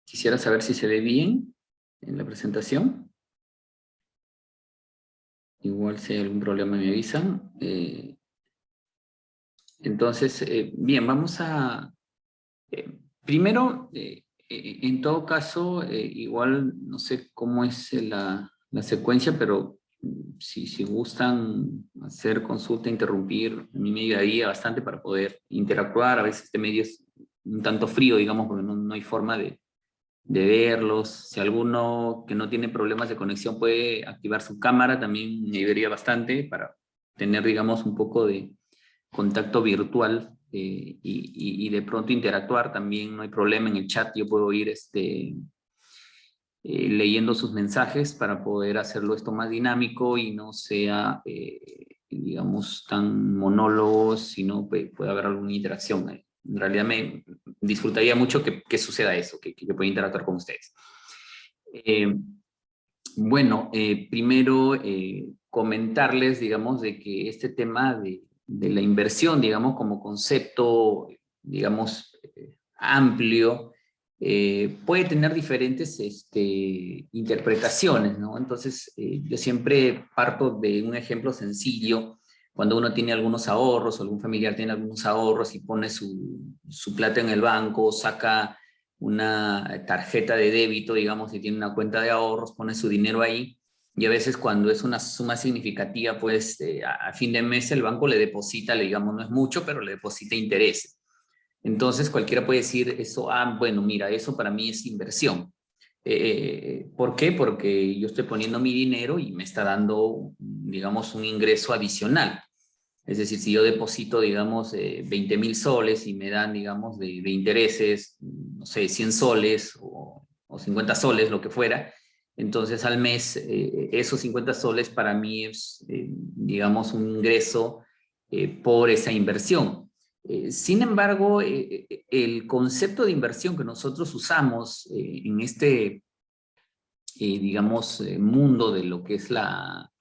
Quisiera saber si se ve bien en la presentación. Igual si hay algún problema me avisan. Entonces, bien, vamos a... primero, en todo caso, igual no sé cómo es la secuencia, pero si gustan hacer consulta, interrumpir, a mí me ayudaría bastante para poder interactuar. A veces este medio es un tanto frío, digamos, porque no hay forma de verlos. Si alguno que no tiene problemas de conexión puede activar su cámara, también me ayudaría bastante para tener, digamos, un poco de contacto virtual y de pronto interactuar. También no hay problema en el chat, yo puedo ir leyendo sus mensajes para poder hacerlo esto más dinámico y no sea, digamos, tan monólogo, sino puede haber alguna interacción. En realidad me disfrutaría mucho que suceda eso, que yo pueda interactuar con ustedes. Bueno, primero comentarles, digamos, de que este tema de la inversión, digamos, como concepto, digamos, amplio, puede tener diferentes interpretaciones, ¿no? Entonces, yo siempre parto de un ejemplo sencillo. Cuando uno tiene algunos ahorros, o algún familiar tiene algunos ahorros y pone su plata en el banco, saca una tarjeta de débito, digamos, si tiene una cuenta de ahorros, pone su dinero ahí, y a veces cuando es una suma significativa, pues a fin de mes el banco le deposita, digamos, no es mucho, pero le deposita intereses. Entonces cualquiera puede decir eso, bueno, mira, eso para mí es inversión. ¿Por qué? Porque yo estoy poniendo mi dinero y me está dando, digamos, un ingreso adicional. Es decir, si yo deposito, digamos, 20.000 soles y me dan, digamos, de intereses, no sé, 100 soles o 50 soles, lo que fuera, entonces al mes esos 50 soles para mí es, digamos, un ingreso por esa inversión. Sin embargo, el concepto de inversión que nosotros usamos en este, digamos, mundo de lo que es la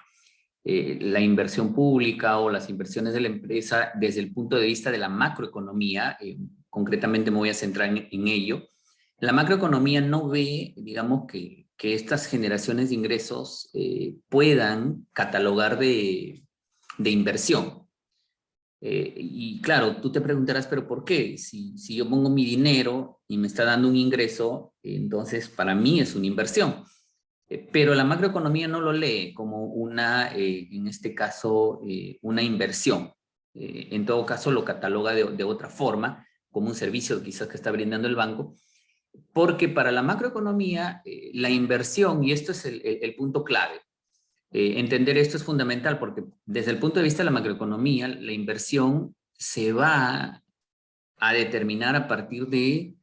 inversión pública o las inversiones de la empresa desde el punto de vista de la macroeconomía, concretamente me voy a centrar en ello. La macroeconomía no ve, digamos, que estas generaciones de ingresos puedan catalogar de inversión. Y claro, tú te preguntarás, ¿pero por qué? Si yo pongo mi dinero y me está dando un ingreso, entonces para mí es una inversión. Pero la macroeconomía no lo lee como una, en este caso, una inversión. En todo caso, lo cataloga de otra forma, como un servicio quizás que está brindando el banco, porque para la macroeconomía, la inversión, y esto es el punto clave, entender esto es fundamental, porque desde el punto de vista de la macroeconomía, la inversión se va a determinar a partir de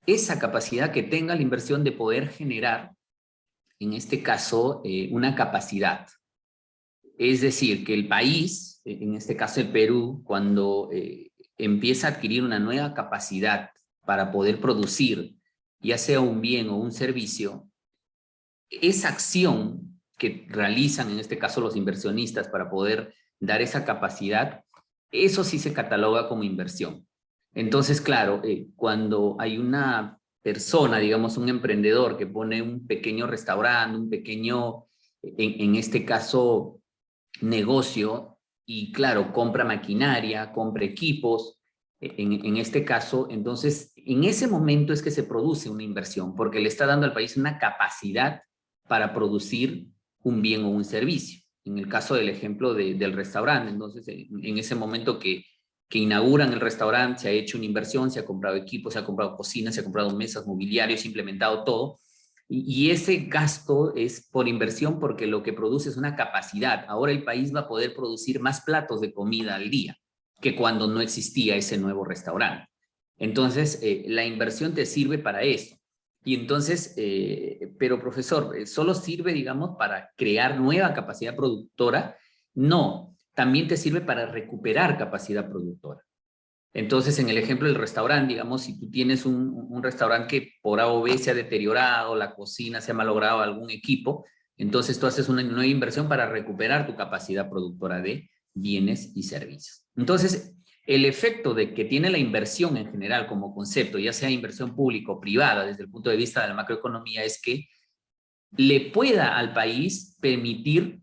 esa capacidad que tenga la inversión de poder generar, en este caso, una capacidad. Es decir, que el país, en este caso el Perú, cuando empieza a adquirir una nueva capacidad para poder producir, ya sea un bien o un servicio, esa acción que realizan, en este caso los inversionistas, para poder dar esa capacidad, eso sí se cataloga como inversión. Entonces, claro, cuando hay una persona, digamos un emprendedor que pone un pequeño restaurante, un pequeño, en este caso, negocio, y claro, compra maquinaria, compra equipos, en este caso, entonces, en ese momento es que se produce una inversión, porque le está dando al país una capacidad para producir un bien o un servicio. En el caso del ejemplo del restaurante, entonces, en ese momento que inauguran el restaurante, se ha hecho una inversión, se ha comprado equipos, se ha comprado cocinas, se ha comprado mesas, mobiliario, se ha implementado todo, y ese gasto es por inversión porque lo que produce es una capacidad. Ahora el país va a poder producir más platos de comida al día que cuando no existía ese nuevo restaurante. Entonces, la inversión te sirve para eso. Y entonces, pero profesor, ¿solo sirve, digamos, para crear nueva capacidad productora? No, también te sirve para recuperar capacidad productora. Entonces, en el ejemplo del restaurante, digamos, si tú tienes un restaurante que por A o B se ha deteriorado, la cocina se ha malogrado, algún equipo, entonces tú haces una nueva inversión para recuperar tu capacidad productora de bienes y servicios. Entonces, el efecto de que tiene la inversión en general como concepto, ya sea inversión pública o privada desde el punto de vista de la macroeconomía, es que le pueda al país permitir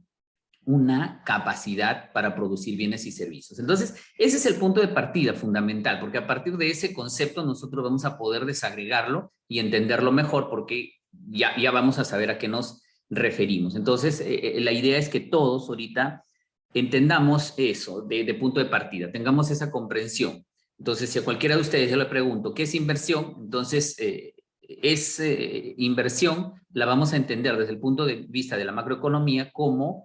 una capacidad para producir bienes y servicios. Entonces, ese es el punto de partida fundamental, porque a partir de ese concepto nosotros vamos a poder desagregarlo y entenderlo mejor, porque ya vamos a saber a qué nos referimos. Entonces, la idea es que todos ahorita entendamos eso de punto de partida, tengamos esa comprensión. Entonces, si a cualquiera de ustedes yo le pregunto, ¿qué es inversión? Entonces, inversión la vamos a entender desde el punto de vista de la macroeconomía como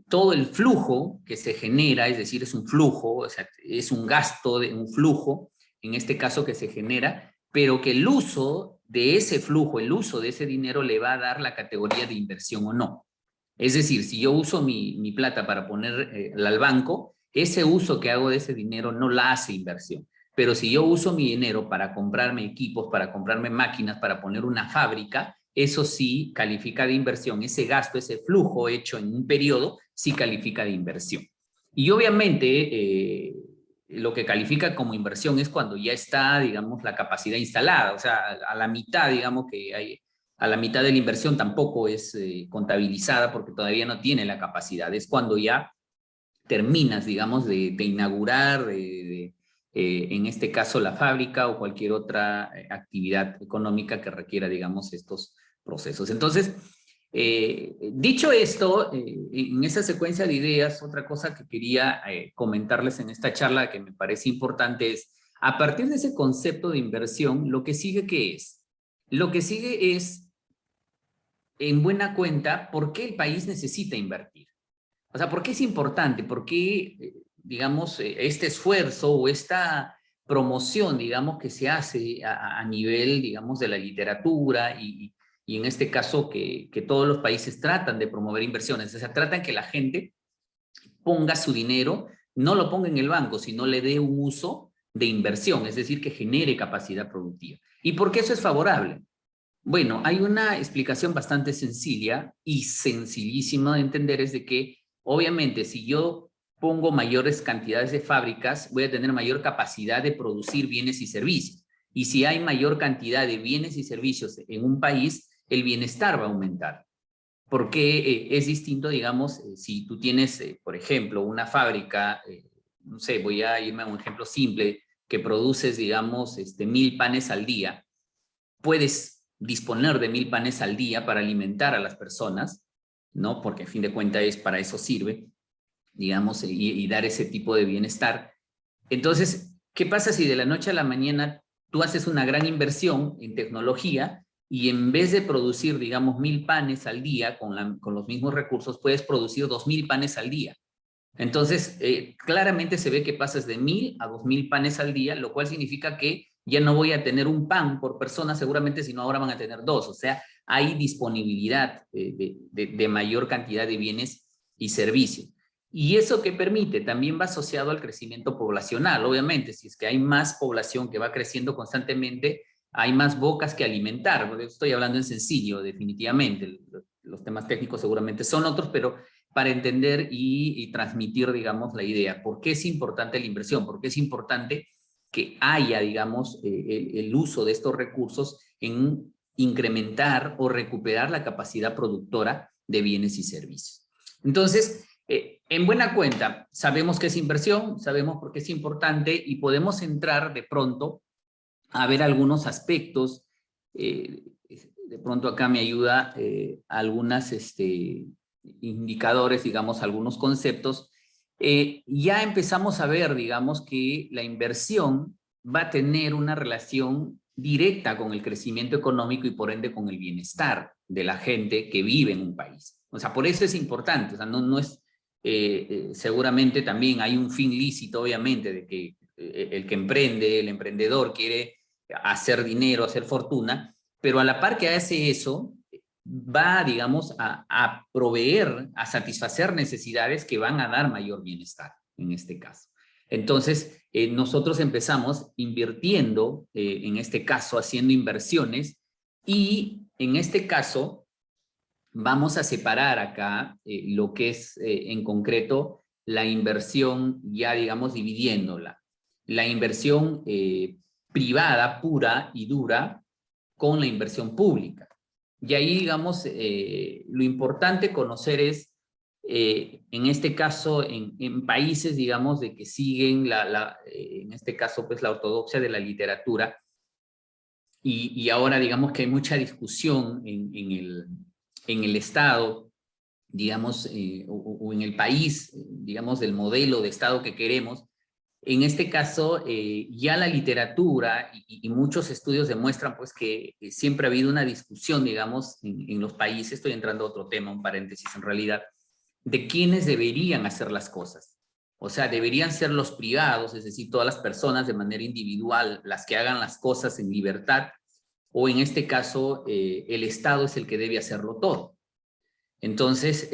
todo el flujo que se genera, es decir, es un flujo, o sea, es un gasto de un flujo, en este caso que se genera, pero que el uso de ese flujo, el uso de ese dinero le va a dar la categoría de inversión o no. Es decir, si yo uso mi plata para poner al banco, ese uso que hago de ese dinero no la hace inversión. Pero si yo uso mi dinero para comprarme equipos, para comprarme máquinas, para poner una fábrica, eso sí califica de inversión. Ese gasto, ese flujo hecho en un periodo, sí califica de inversión. Y obviamente lo que califica como inversión es cuando ya está, digamos, la capacidad instalada. O sea, a la mitad, digamos que hay, a la mitad de la inversión tampoco es contabilizada porque todavía no tiene la capacidad. Es cuando ya terminas, digamos, de inaugurar, en este caso la fábrica o cualquier otra actividad económica que requiera, digamos, estos procesos. Entonces, dicho esto, en esa secuencia de ideas, otra cosa que quería comentarles en esta charla que me parece importante es, a partir de ese concepto de inversión, lo que sigue, ¿qué es? Lo que sigue es, en buena cuenta, ¿por qué el país necesita invertir? O sea, ¿por qué es importante? ¿Por qué, digamos, este esfuerzo o esta promoción, digamos, que se hace a nivel, digamos, de la literatura y en este caso que todos los países tratan de promover inversiones? O sea, tratan que la gente ponga su dinero, no lo ponga en el banco, sino le dé un uso de inversión, es decir, que genere capacidad productiva. ¿Y por qué eso es favorable? Bueno, hay una explicación bastante sencilla y sencillísima de entender, es de que obviamente si yo pongo mayores cantidades de fábricas, voy a tener mayor capacidad de producir bienes y servicios. Y si hay mayor cantidad de bienes y servicios en un país, el bienestar va a aumentar. Porque es distinto, digamos, si tú tienes, por ejemplo, una fábrica, no sé, voy a irme a un ejemplo simple, que produces, digamos, 1000 panes al día, puedes disponer de 1000 panes al día para alimentar a las personas, ¿no? Porque a fin de cuentas es para eso sirve, digamos, y dar ese tipo de bienestar. Entonces, ¿qué pasa si de la noche a la mañana tú haces una gran inversión en tecnología y en vez de producir, digamos, 1000 panes al día con los mismos recursos, puedes producir 2000 panes al día? Entonces, claramente se ve que pasas de 1000 a 2000 panes al día, lo cual significa que ya no voy a tener un pan por persona seguramente, sino ahora van a tener dos. O sea, hay disponibilidad de mayor cantidad de bienes y servicios. Y eso que permite también va asociado al crecimiento poblacional. Obviamente, si es que hay más población que va creciendo constantemente, hay más bocas que alimentar. Estoy hablando en sencillo, definitivamente. Los temas técnicos seguramente son otros, pero para entender y transmitir, digamos, la idea. ¿Por qué es importante la inversión? ¿Por qué es importante que haya, digamos, el uso de estos recursos en incrementar o recuperar la capacidad productora de bienes y servicios? Entonces, en buena cuenta, sabemos qué es inversión, sabemos por qué es importante y podemos entrar de pronto a ver algunos aspectos. De pronto acá me ayuda algunas indicadores, digamos, algunos conceptos. Ya empezamos a ver, digamos, que la inversión va a tener una relación directa con el crecimiento económico y por ende con el bienestar de la gente que vive en un país. O sea, por eso es importante. O sea, no es, seguramente también hay un fin lícito, obviamente, de que el que emprende, el emprendedor quiere hacer dinero, hacer fortuna, pero a la par que hace eso, va, digamos, a proveer, a satisfacer necesidades que van a dar mayor bienestar, en este caso. Entonces, nosotros empezamos invirtiendo, en este caso, haciendo inversiones, y en este caso, vamos a separar acá lo que es, en concreto, la inversión ya, digamos, dividiéndola. La inversión privada, pura y dura, con la inversión pública. Y ahí, digamos, lo importante conocer es, en este caso, en países, digamos, de que siguen, en este caso, pues la ortodoxia de la literatura, y ahora, digamos, que hay mucha discusión en el Estado, digamos, o en el país, digamos, del modelo de Estado que queremos. En este caso, ya la literatura y muchos estudios demuestran pues que siempre ha habido una discusión, digamos, en los países, estoy entrando a otro tema, un paréntesis en realidad, de quiénes deberían hacer las cosas. O sea, deberían ser los privados, es decir, todas las personas de manera individual, las que hagan las cosas en libertad, o en este caso, el Estado es el que debe hacerlo todo. Entonces,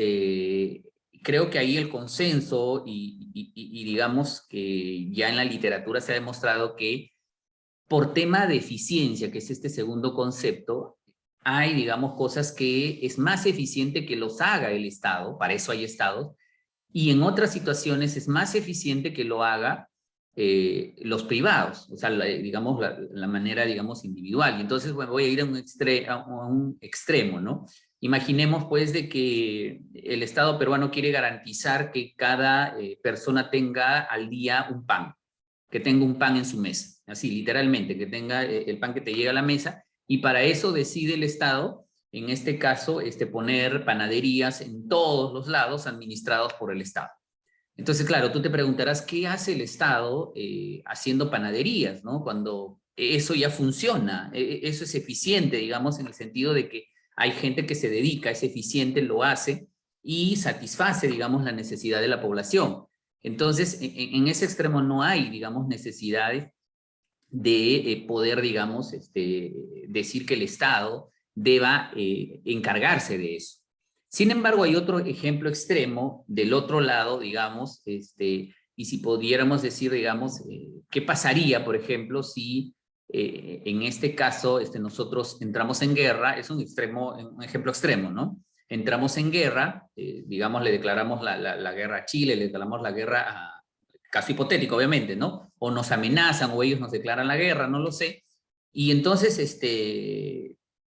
creo que ahí el consenso y digamos que ya en la literatura se ha demostrado que por tema de eficiencia, que es este segundo concepto, hay, digamos, cosas que es más eficiente que los haga el Estado, para eso hay estados, y en otras situaciones es más eficiente que lo haga los privados, o sea, digamos, la manera, digamos, individual. Y entonces, bueno, voy a ir a un extremo, ¿no? Imaginemos, pues, de que el Estado peruano quiere garantizar que cada persona tenga al día un pan, que tenga un pan en su mesa, así, literalmente, que tenga el pan que te llega a la mesa, y para eso decide el Estado, en este caso, poner panaderías en todos los lados administrados por el Estado. Entonces, claro, tú te preguntarás, ¿qué hace el Estado haciendo panaderías, ¿no? Cuando eso ya funciona, eso es eficiente, digamos, en el sentido de que hay gente que se dedica, es eficiente, lo hace y satisface, digamos, la necesidad de la población. Entonces, en ese extremo no hay, digamos, necesidades de poder, digamos, decir que el Estado deba encargarse de eso. Sin embargo, hay otro ejemplo extremo del otro lado, digamos, y si pudiéramos decir, digamos, ¿qué pasaría, por ejemplo, si en este caso nosotros entramos en guerra? Es un ejemplo extremo, ¿no? Entramos en guerra, digamos, le declaramos la guerra a Chile, le declaramos la guerra a, caso hipotético, obviamente, ¿no? O nos amenazan o ellos nos declaran la guerra, no lo sé. Y entonces,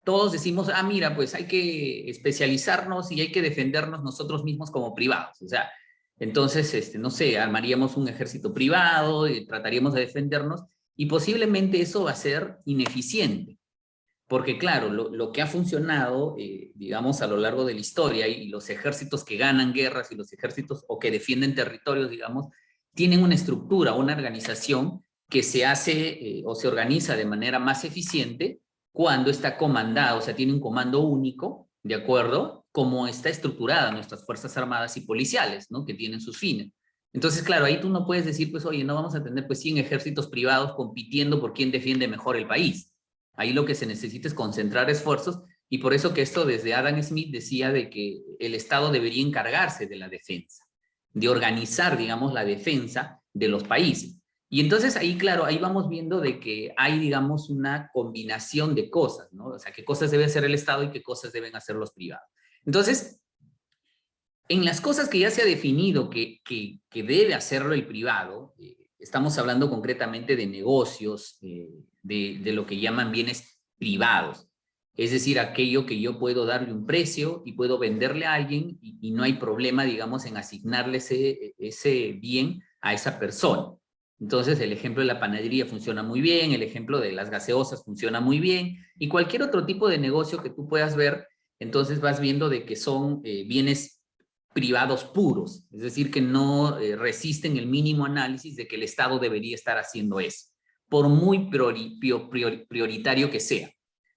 todos decimos, ah, mira, pues hay que especializarnos y hay que defendernos nosotros mismos como privados. O sea, entonces, no sé, armaríamos un ejército privado y trataríamos de defendernos y posiblemente eso va a ser ineficiente. Porque claro, lo que ha funcionado, digamos, a lo largo de la historia y los ejércitos que ganan guerras y los ejércitos o que defienden territorios, digamos, tienen una estructura, una organización que se hace o se organiza de manera más eficiente cuando está comandado, o sea, tiene un comando único, ¿de acuerdo? Como está estructurada nuestras Fuerzas Armadas y Policiales, ¿no? Que tienen sus fines. Entonces, claro, ahí tú no puedes decir, pues, oye, no vamos a tener, pues, 100 ejércitos privados compitiendo por quién defiende mejor el país. Ahí lo que se necesita es concentrar esfuerzos y por eso que esto desde Adam Smith decía de que el Estado debería encargarse de la defensa, de organizar, digamos, la defensa de los países. Y entonces ahí, claro, ahí vamos viendo de que hay, digamos, una combinación de cosas, ¿no? O sea, qué cosas debe hacer el Estado y qué cosas deben hacer los privados. Entonces, en las cosas que ya se ha definido que debe hacerlo el privado, estamos hablando concretamente de negocios, de lo que llaman bienes privados. Es decir, aquello que yo puedo darle un precio y puedo venderle a alguien y no hay problema, digamos, en asignarle ese bien a esa persona. Entonces, el ejemplo de la panadería funciona muy bien, el ejemplo de las gaseosas funciona muy bien, y cualquier otro tipo de negocio que tú puedas ver, entonces vas viendo de que son bienes privados puros, es decir, que no resisten el mínimo análisis de que el Estado debería estar haciendo eso, por muy prioritario que sea.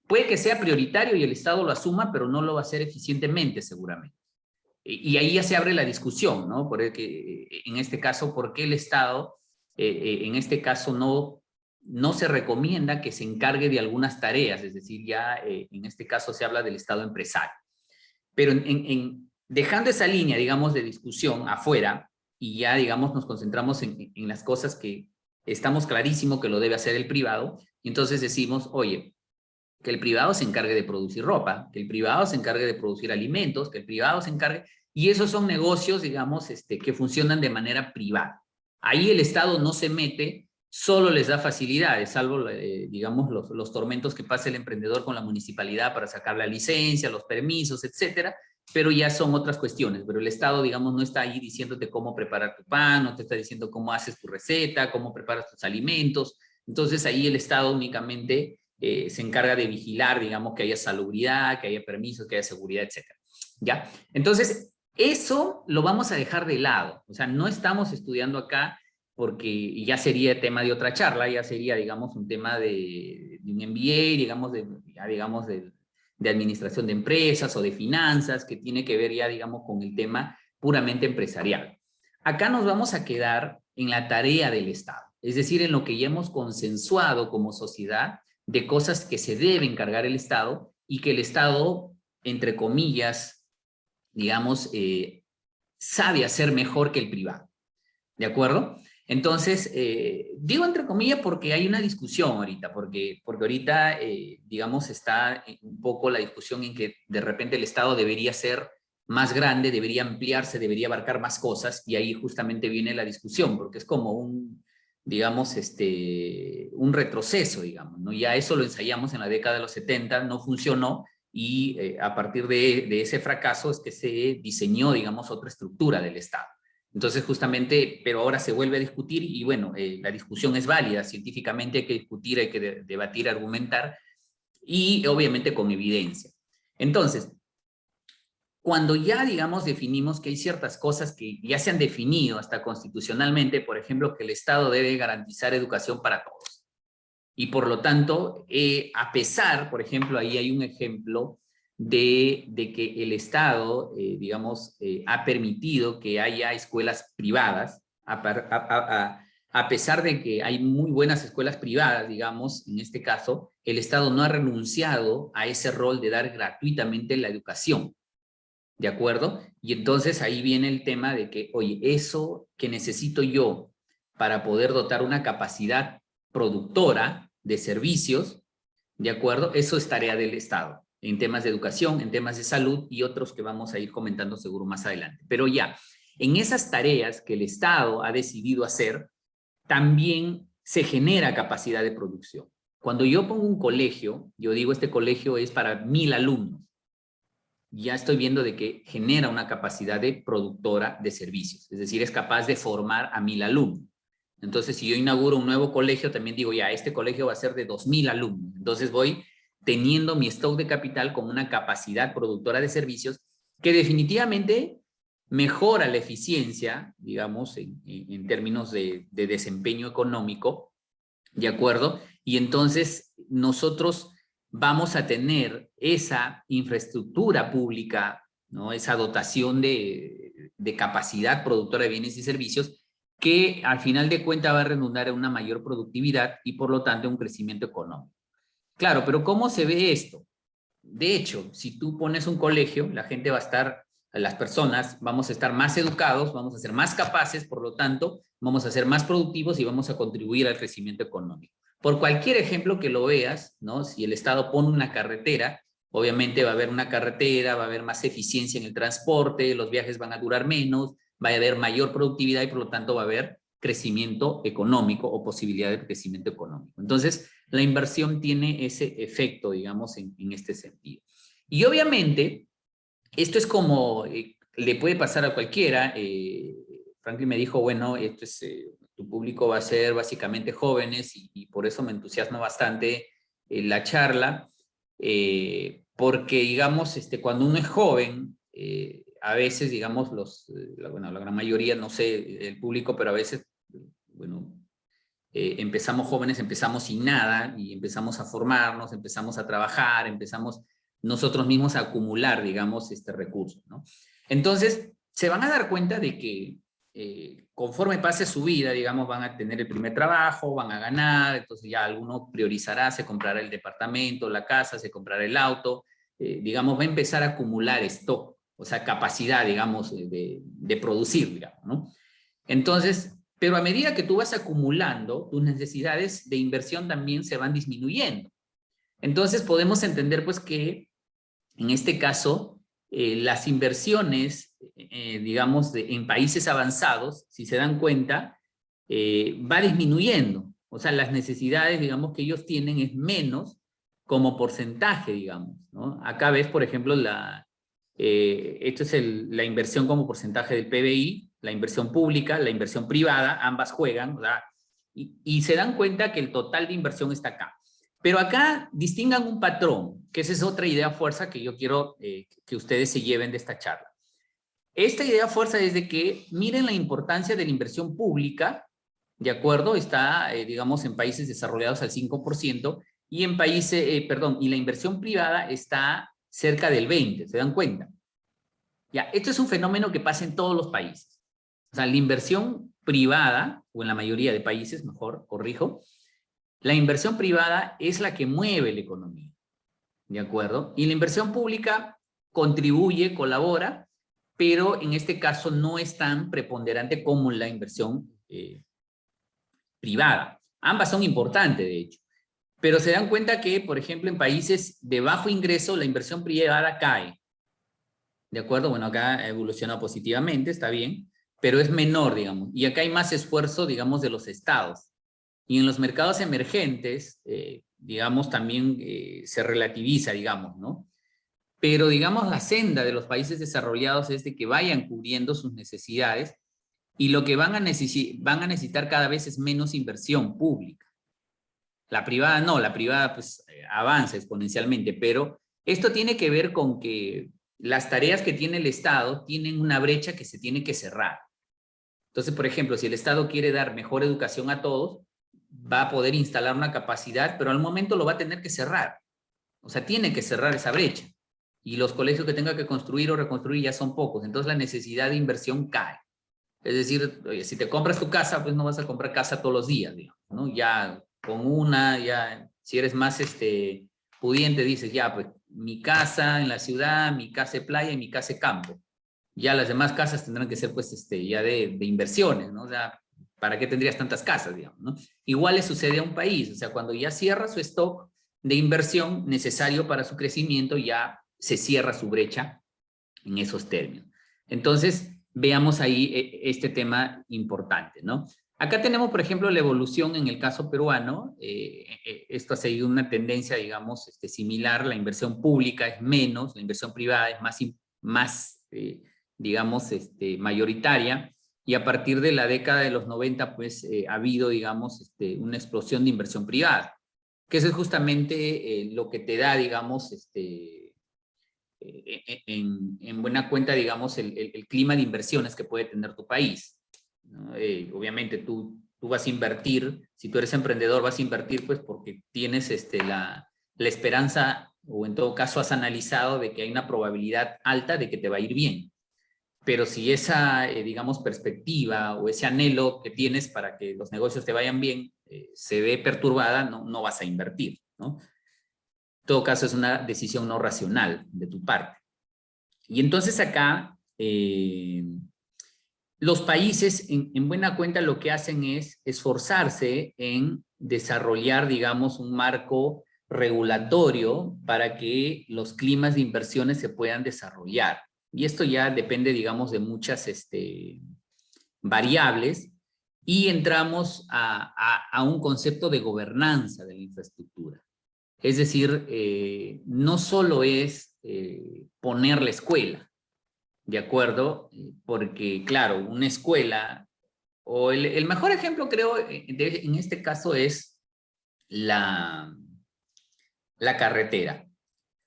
Puede que sea prioritario y el Estado lo asuma, pero no lo va a hacer eficientemente seguramente. Y ahí ya se abre la discusión, ¿no? Porque en este caso, ¿por qué el Estado, en este caso, no se recomienda que se encargue de algunas tareas? Es decir, ya en este caso se habla del Estado empresario. Pero dejando esa línea, digamos, de discusión afuera, y ya, digamos, nos concentramos en las cosas que estamos clarísimo que lo debe hacer el privado, y entonces decimos, oye, que el privado se encargue de producir ropa, que el privado se encargue de producir alimentos, que el privado se encargue, y esos son negocios, digamos, que funcionan de manera privada. Ahí el Estado no se mete, solo les da facilidades, salvo, digamos, los tormentos que pasa el emprendedor con la municipalidad para sacar la licencia, los permisos, etcétera, pero ya son otras cuestiones. Pero el Estado, digamos, no está ahí diciéndote cómo preparar tu pan, no te está diciendo cómo haces tu receta, cómo preparas tus alimentos. Entonces ahí el Estado únicamente se encarga de vigilar, digamos, que haya salubridad, que haya permisos, que haya seguridad, etcétera. ¿Ya? Entonces, eso lo vamos a dejar de lado. O sea, no estamos estudiando acá porque ya sería tema de otra charla, ya sería, digamos, un tema de un MBA, digamos, de administración de empresas o de finanzas, que tiene que ver ya, digamos, con el tema puramente empresarial. Acá nos vamos a quedar en la tarea del Estado, es decir, en lo que ya hemos consensuado como sociedad de cosas que se debe encargar el Estado y que el Estado, entre comillas, digamos, sabe hacer mejor que el privado. ¿De acuerdo? Entonces, digo entre comillas porque hay una discusión ahorita, porque ahorita, digamos, está un poco la discusión en que de repente el Estado debería ser más grande, debería ampliarse, debería abarcar más cosas, y ahí justamente viene la discusión, porque es como digamos, un retroceso, digamos, ¿no? Ya eso lo ensayamos en la década de los 70, no funcionó, y a partir de ese fracaso es que se diseñó, digamos, otra estructura del Estado. Entonces, justamente, pero ahora se vuelve a discutir y bueno, la discusión es válida, científicamente hay que discutir, hay que debatir, argumentar y obviamente con evidencia. Entonces, cuando ya, digamos, definimos que hay ciertas cosas que ya se han definido hasta constitucionalmente, por ejemplo, que el Estado debe garantizar educación para todos. Y por lo tanto, a pesar, por ejemplo, ahí hay un ejemplo de que el Estado, digamos, ha permitido que haya escuelas privadas, a pesar de que hay muy buenas escuelas privadas, digamos, en este caso, el Estado no ha renunciado a ese rol de dar gratuitamente la educación, ¿de acuerdo? Y entonces ahí viene el tema de que, oye, eso que necesito yo para poder dotar una capacidad productora de servicios, ¿de acuerdo? Eso es tarea del Estado, en temas de educación, en temas de salud y otros que vamos a ir comentando seguro más adelante. Pero ya, en esas tareas que el Estado ha decidido hacer, también se genera capacidad de producción. Cuando yo pongo un colegio, yo digo este colegio es para 1000 alumnos, ya estoy viendo de que genera una capacidad de productora de servicios, es decir, es capaz de formar a 1000 alumnos. Entonces, si yo inauguro un nuevo colegio, también digo, ya, este colegio va a ser de 2000 alumnos. Entonces voy teniendo mi stock de capital con una capacidad productora de servicios que definitivamente mejora la eficiencia, digamos, en términos de desempeño económico, ¿de acuerdo? Y entonces nosotros vamos a tener esa infraestructura pública, ¿no? Esa dotación de capacidad productora de bienes y servicios que al final de cuentas va a redundar en una mayor productividad y por lo tanto un crecimiento económico. Claro, pero ¿cómo se ve esto? De hecho, si tú pones un colegio, la gente va a estar, las personas vamos a estar más educados, vamos a ser más capaces, por lo tanto, vamos a ser más productivos y vamos a contribuir al crecimiento económico. Por cualquier ejemplo que lo veas, ¿no? Si el Estado pone una carretera, obviamente va a haber una carretera, va a haber más eficiencia en el transporte, los viajes van a durar menos, va a haber mayor productividad y por lo tanto va a haber crecimiento económico o posibilidad de crecimiento económico. Entonces, la inversión tiene ese efecto, digamos, en este sentido. Y obviamente, esto es como, le puede pasar a cualquiera. Franklin me dijo, bueno, esto es, tu público va a ser básicamente jóvenes y por eso me entusiasma bastante la charla, porque, digamos, cuando uno es joven, a veces, digamos, bueno, la gran mayoría, no sé, el público, pero a veces, bueno, empezamos jóvenes, empezamos sin nada y empezamos a formarnos, empezamos a trabajar, empezamos nosotros mismos a acumular, digamos, este recurso, ¿no? Entonces, se van a dar cuenta de que conforme pase su vida, digamos, van a tener el primer trabajo, van a ganar, entonces ya alguno priorizará, se comprará el departamento, la casa, se comprará el auto, digamos, va a empezar a acumular stock, o sea, capacidad, digamos, de producir, digamos, ¿no? Entonces, pero a medida que tú vas acumulando, tus necesidades de inversión también se van disminuyendo. Entonces podemos entender pues que en este caso las inversiones, digamos, en países avanzados, si se dan cuenta, va disminuyendo. O sea, las necesidades, digamos, que ellos tienen es menos como porcentaje, digamos, ¿no? Acá ves, por ejemplo, esto es la inversión como porcentaje del PBI, la inversión pública, la inversión privada, ambas juegan, ¿verdad? Y se dan cuenta que el total de inversión está acá. Pero acá distingan un patrón, que esa es otra idea fuerza que yo quiero que ustedes se lleven de esta charla. Esta idea fuerza es de que miren la importancia de la inversión pública, ¿de acuerdo? Está, digamos, en países desarrollados al 5%, y en países, y la inversión privada está cerca del 20%, ¿se dan cuenta? Ya, esto es un fenómeno que pasa en todos los países. O sea, la inversión privada, o en la mayoría de países, mejor, corrijo, la inversión privada es la que mueve la economía, ¿de acuerdo? Y la inversión pública contribuye, colabora, pero en este caso no es tan preponderante como la inversión privada. Ambas son importantes, de hecho. Pero se dan cuenta que, por ejemplo, en países de bajo ingreso, la inversión privada cae. ¿De acuerdo? Bueno, acá ha evolucionado positivamente, está bien, pero es menor, digamos. Y acá hay más esfuerzo, digamos, de los estados. Y en los mercados emergentes, digamos, también se relativiza, digamos, ¿no? Pero, digamos, la senda de los países desarrollados es de que vayan cubriendo sus necesidades, y lo que van a necesitar cada vez es menos inversión pública. La privada no, la privada pues avanza exponencialmente, pero esto tiene que ver con que las tareas que tiene el Estado tienen una brecha que se tiene que cerrar. Entonces, por ejemplo, si el Estado quiere dar mejor educación a todos, va a poder instalar una capacidad, pero al momento lo va a tener que cerrar. O sea, tiene que cerrar esa brecha. Y los colegios que tenga que construir o reconstruir ya son pocos. Entonces la necesidad de inversión cae. Es decir, oye, si te compras tu casa, pues no vas a comprar casa todos los días, digamos, ¿no? Ya con una, ya, si eres más pudiente, dices, ya, pues mi casa en la ciudad, mi casa de playa y mi casa de campo. Ya las demás casas tendrán que ser, pues, ya de inversiones, ¿no? O sea, ¿para qué tendrías tantas casas, digamos, ¿no? Igual le sucede a un país, o sea, cuando ya cierra su stock de inversión necesario para su crecimiento, ya se cierra su brecha en esos términos. Entonces, veamos ahí este tema importante, ¿no? Acá tenemos, por ejemplo, la evolución en el caso peruano. Esto ha seguido una tendencia, digamos, similar. La inversión pública es menos, la inversión privada es más digamos, mayoritaria. Y a partir de la década de los 90, pues, ha habido, digamos, una explosión de inversión privada, que eso es justamente lo que te da, digamos, en buena cuenta, digamos, el clima de inversiones que puede tener tu país, ¿no? Obviamente tú vas a invertir, si tú eres emprendedor vas a invertir pues porque tienes la esperanza, o en todo caso has analizado de que hay una probabilidad alta de que te va a ir bien. Pero si esa, digamos, perspectiva o ese anhelo que tienes para que los negocios te vayan bien se ve perturbada, no vas a invertir, ¿no? En todo caso es una decisión no racional de tu parte. Y entonces acá los países en buena cuenta lo que hacen es esforzarse en desarrollar, digamos, un marco regulatorio para que los climas de inversiones se puedan desarrollar. Y esto ya depende, digamos, de muchas variables, y entramos a un concepto de gobernanza de la infraestructura. Es decir, no solo es poner la escuela, ¿de acuerdo? Porque, claro, una escuela, o el mejor ejemplo creo en este caso es la carretera.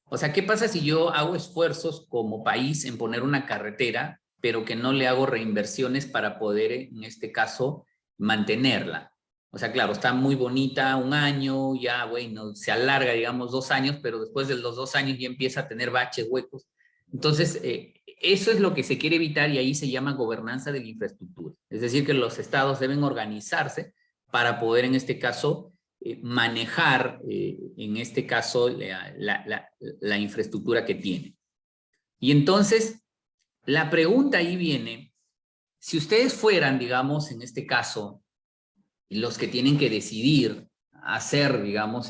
O sea, ¿qué pasa si yo hago esfuerzos como país en poner una carretera, pero que no le hago reinversiones para poder, en este caso, mantenerla? O sea, claro, está muy bonita un año, ya, bueno, se alarga, digamos, 2 años, pero después de los 2 años ya empieza a tener baches, huecos. Entonces, eso es lo que se quiere evitar, y ahí se llama gobernanza de la infraestructura. Es decir, que los estados deben organizarse para poder, en este caso, manejar, en este caso, la infraestructura que tiene. Y entonces, la pregunta ahí viene, si ustedes fueran, digamos, en este caso, los que tienen que decidir hacer, digamos,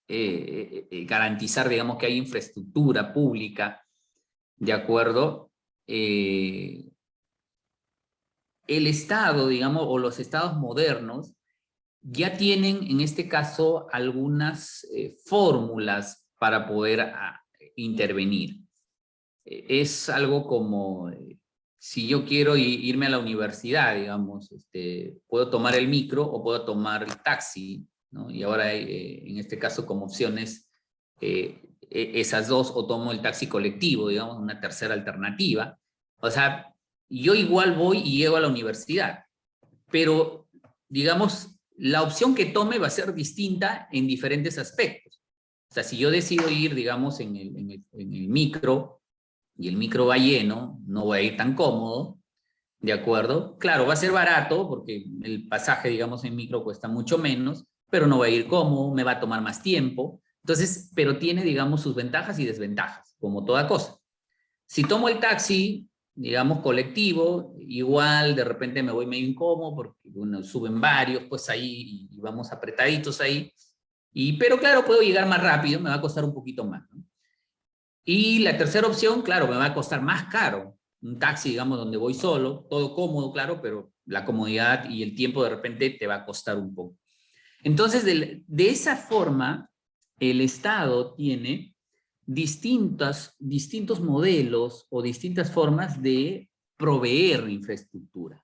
garantizar, digamos, que hay infraestructura pública, ¿de acuerdo? El Estado, digamos, o los estados modernos, ya tienen en este caso algunas fórmulas para poder intervenir. Es algo como, si yo quiero irme a la universidad, digamos, puedo tomar el micro o puedo tomar el taxi, ¿no? Y ahora en este caso como opciones esas dos, o tomo el taxi colectivo, digamos, una tercera alternativa. O sea, yo igual voy y llego a la universidad, pero digamos, la opción que tome va a ser distinta en diferentes aspectos. O sea, si yo decido ir, digamos, en el micro, y el micro va lleno, no voy a ir tan cómodo, ¿de acuerdo? Claro, va a ser barato, porque el pasaje, digamos, en micro cuesta mucho menos, pero no va a ir cómodo, me va a tomar más tiempo. Entonces, pero tiene, digamos, sus ventajas y desventajas, como toda cosa. Si tomo el taxi, digamos, colectivo, igual de repente me voy medio incómodo porque bueno, suben varios, pues ahí, y vamos apretaditos ahí. Pero claro, puedo llegar más rápido, me va a costar un poquito más, ¿no? Y la tercera opción, claro, me va a costar más caro. Un taxi, digamos, donde voy solo, todo cómodo, claro, pero la comodidad y el tiempo de repente te va a costar un poco. Entonces, de esa forma, el Estado tiene distintos modelos o distintas formas de proveer infraestructura.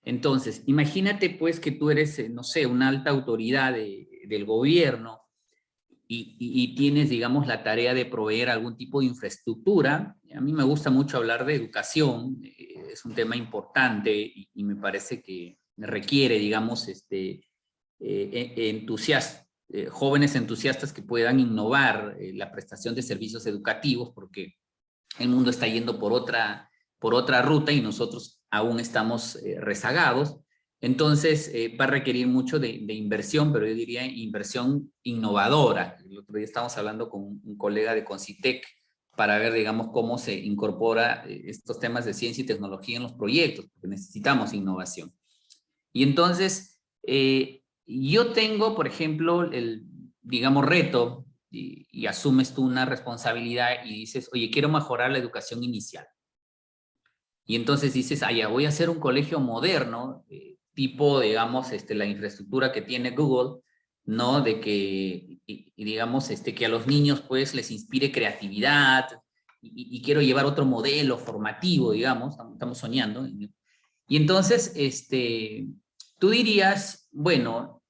Entonces, imagínate pues que tú eres, no sé, una alta autoridad del gobierno y tienes, digamos, la tarea de proveer algún tipo de infraestructura. A mí me gusta mucho hablar de educación, es un tema importante y me parece que requiere, digamos, jóvenes entusiastas que puedan innovar la prestación de servicios educativos, porque el mundo está yendo por otra ruta y nosotros aún estamos rezagados. Entonces va a requerir mucho de inversión, pero yo diría inversión innovadora. El otro día estábamos hablando con un colega de Concitec para ver, digamos, cómo se incorpora estos temas de ciencia y tecnología en los proyectos, porque necesitamos innovación. Y entonces, yo tengo, por ejemplo, digamos, reto, y asumes tú una responsabilidad y dices, oye, quiero mejorar la educación inicial. Y entonces dices, ah, ya, voy a hacer un colegio moderno, tipo, digamos, la infraestructura que tiene Google, ¿no? De que, digamos, que a los niños, pues, les inspire creatividad, y quiero llevar otro modelo formativo, digamos, estamos soñando. Y entonces, tú dirías, bueno,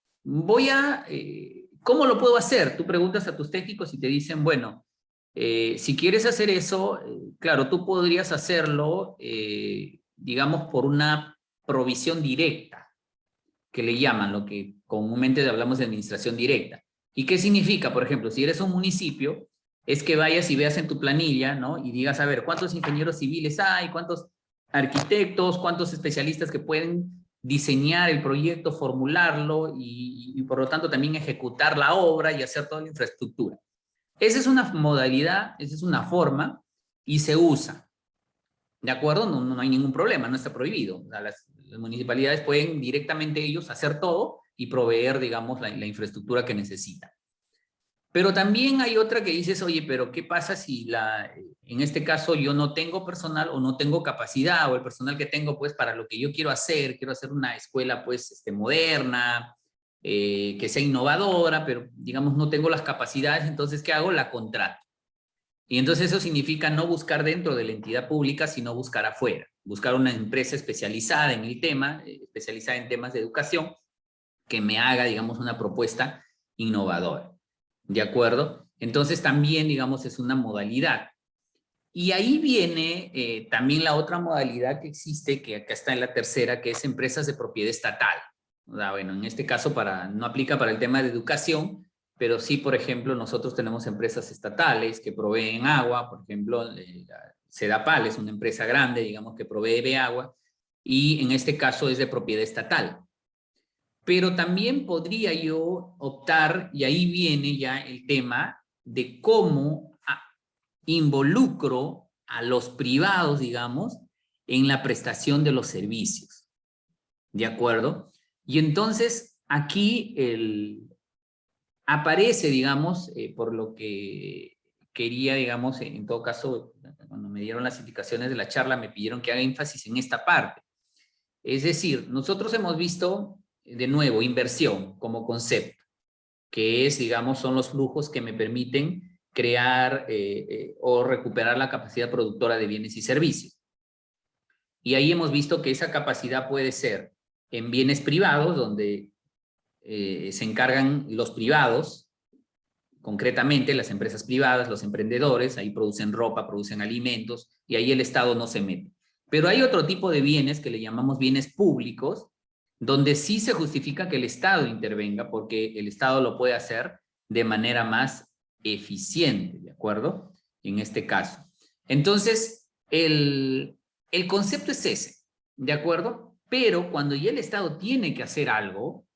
¿cómo lo puedo hacer? Tú preguntas a tus técnicos y te dicen, bueno, si quieres hacer eso, claro, tú podrías hacerlo, digamos, por una provisión directa, que le llaman, lo que comúnmente hablamos de administración directa. ¿Y qué significa? Por ejemplo, si eres un municipio, es que vayas y veas en tu planilla, ¿no? Y digas, a ver, ¿cuántos ingenieros civiles hay? ¿Cuántos arquitectos? ¿Cuántos especialistas que pueden diseñar el proyecto, formularlo y por lo tanto también ejecutar la obra y hacer toda la infraestructura? Esa es una modalidad, esa es una forma y se usa. ¿De acuerdo? No hay ningún problema, no está prohibido. O sea, las municipalidades pueden directamente ellos hacer todo y proveer, digamos, la infraestructura que necesitan. Pero también hay otra que dices, oye, pero ¿qué pasa si en este caso yo no tengo personal o no tengo capacidad, o el personal que tengo, pues, para lo que yo quiero hacer una escuela, pues, moderna, que sea innovadora, pero, digamos, no tengo las capacidades, entonces, ¿qué hago? La contrato. Y entonces eso significa no buscar dentro de la entidad pública, sino buscar afuera, buscar una empresa especializada en el tema, especializada en temas de educación, que me haga, digamos, una propuesta innovadora. ¿De acuerdo? Entonces también, digamos, es una modalidad. Y ahí viene también la otra modalidad que existe, que acá está en la tercera, que es empresas de propiedad estatal. O sea, bueno, en este caso no aplica para el tema de educación, pero sí, por ejemplo, nosotros tenemos empresas estatales que proveen agua, por ejemplo, Sedapal es una empresa grande, digamos, que provee de agua, y en este caso es de propiedad estatal. Pero también podría yo optar, y ahí viene ya el tema de cómo involucro a los privados, digamos, en la prestación de los servicios. ¿De acuerdo? Y entonces aquí aparece, digamos, por lo que quería, digamos, en todo caso, cuando me dieron las indicaciones de la charla, me pidieron que haga énfasis en esta parte. Es decir, nosotros hemos visto, de nuevo, inversión como concepto, que es, digamos, son los flujos que me permiten crear o recuperar la capacidad productora de bienes y servicios. Y ahí hemos visto que esa capacidad puede ser en bienes privados, donde se encargan los privados, concretamente las empresas privadas, los emprendedores, ahí producen ropa, producen alimentos, y ahí el Estado no se mete. Pero hay otro tipo de bienes que le llamamos bienes públicos, donde sí se justifica que el Estado intervenga, porque el Estado lo puede hacer de manera más eficiente, ¿de acuerdo? En este caso. Entonces, el concepto es ese, ¿de acuerdo? Pero cuando ya el Estado tiene que hacer algo,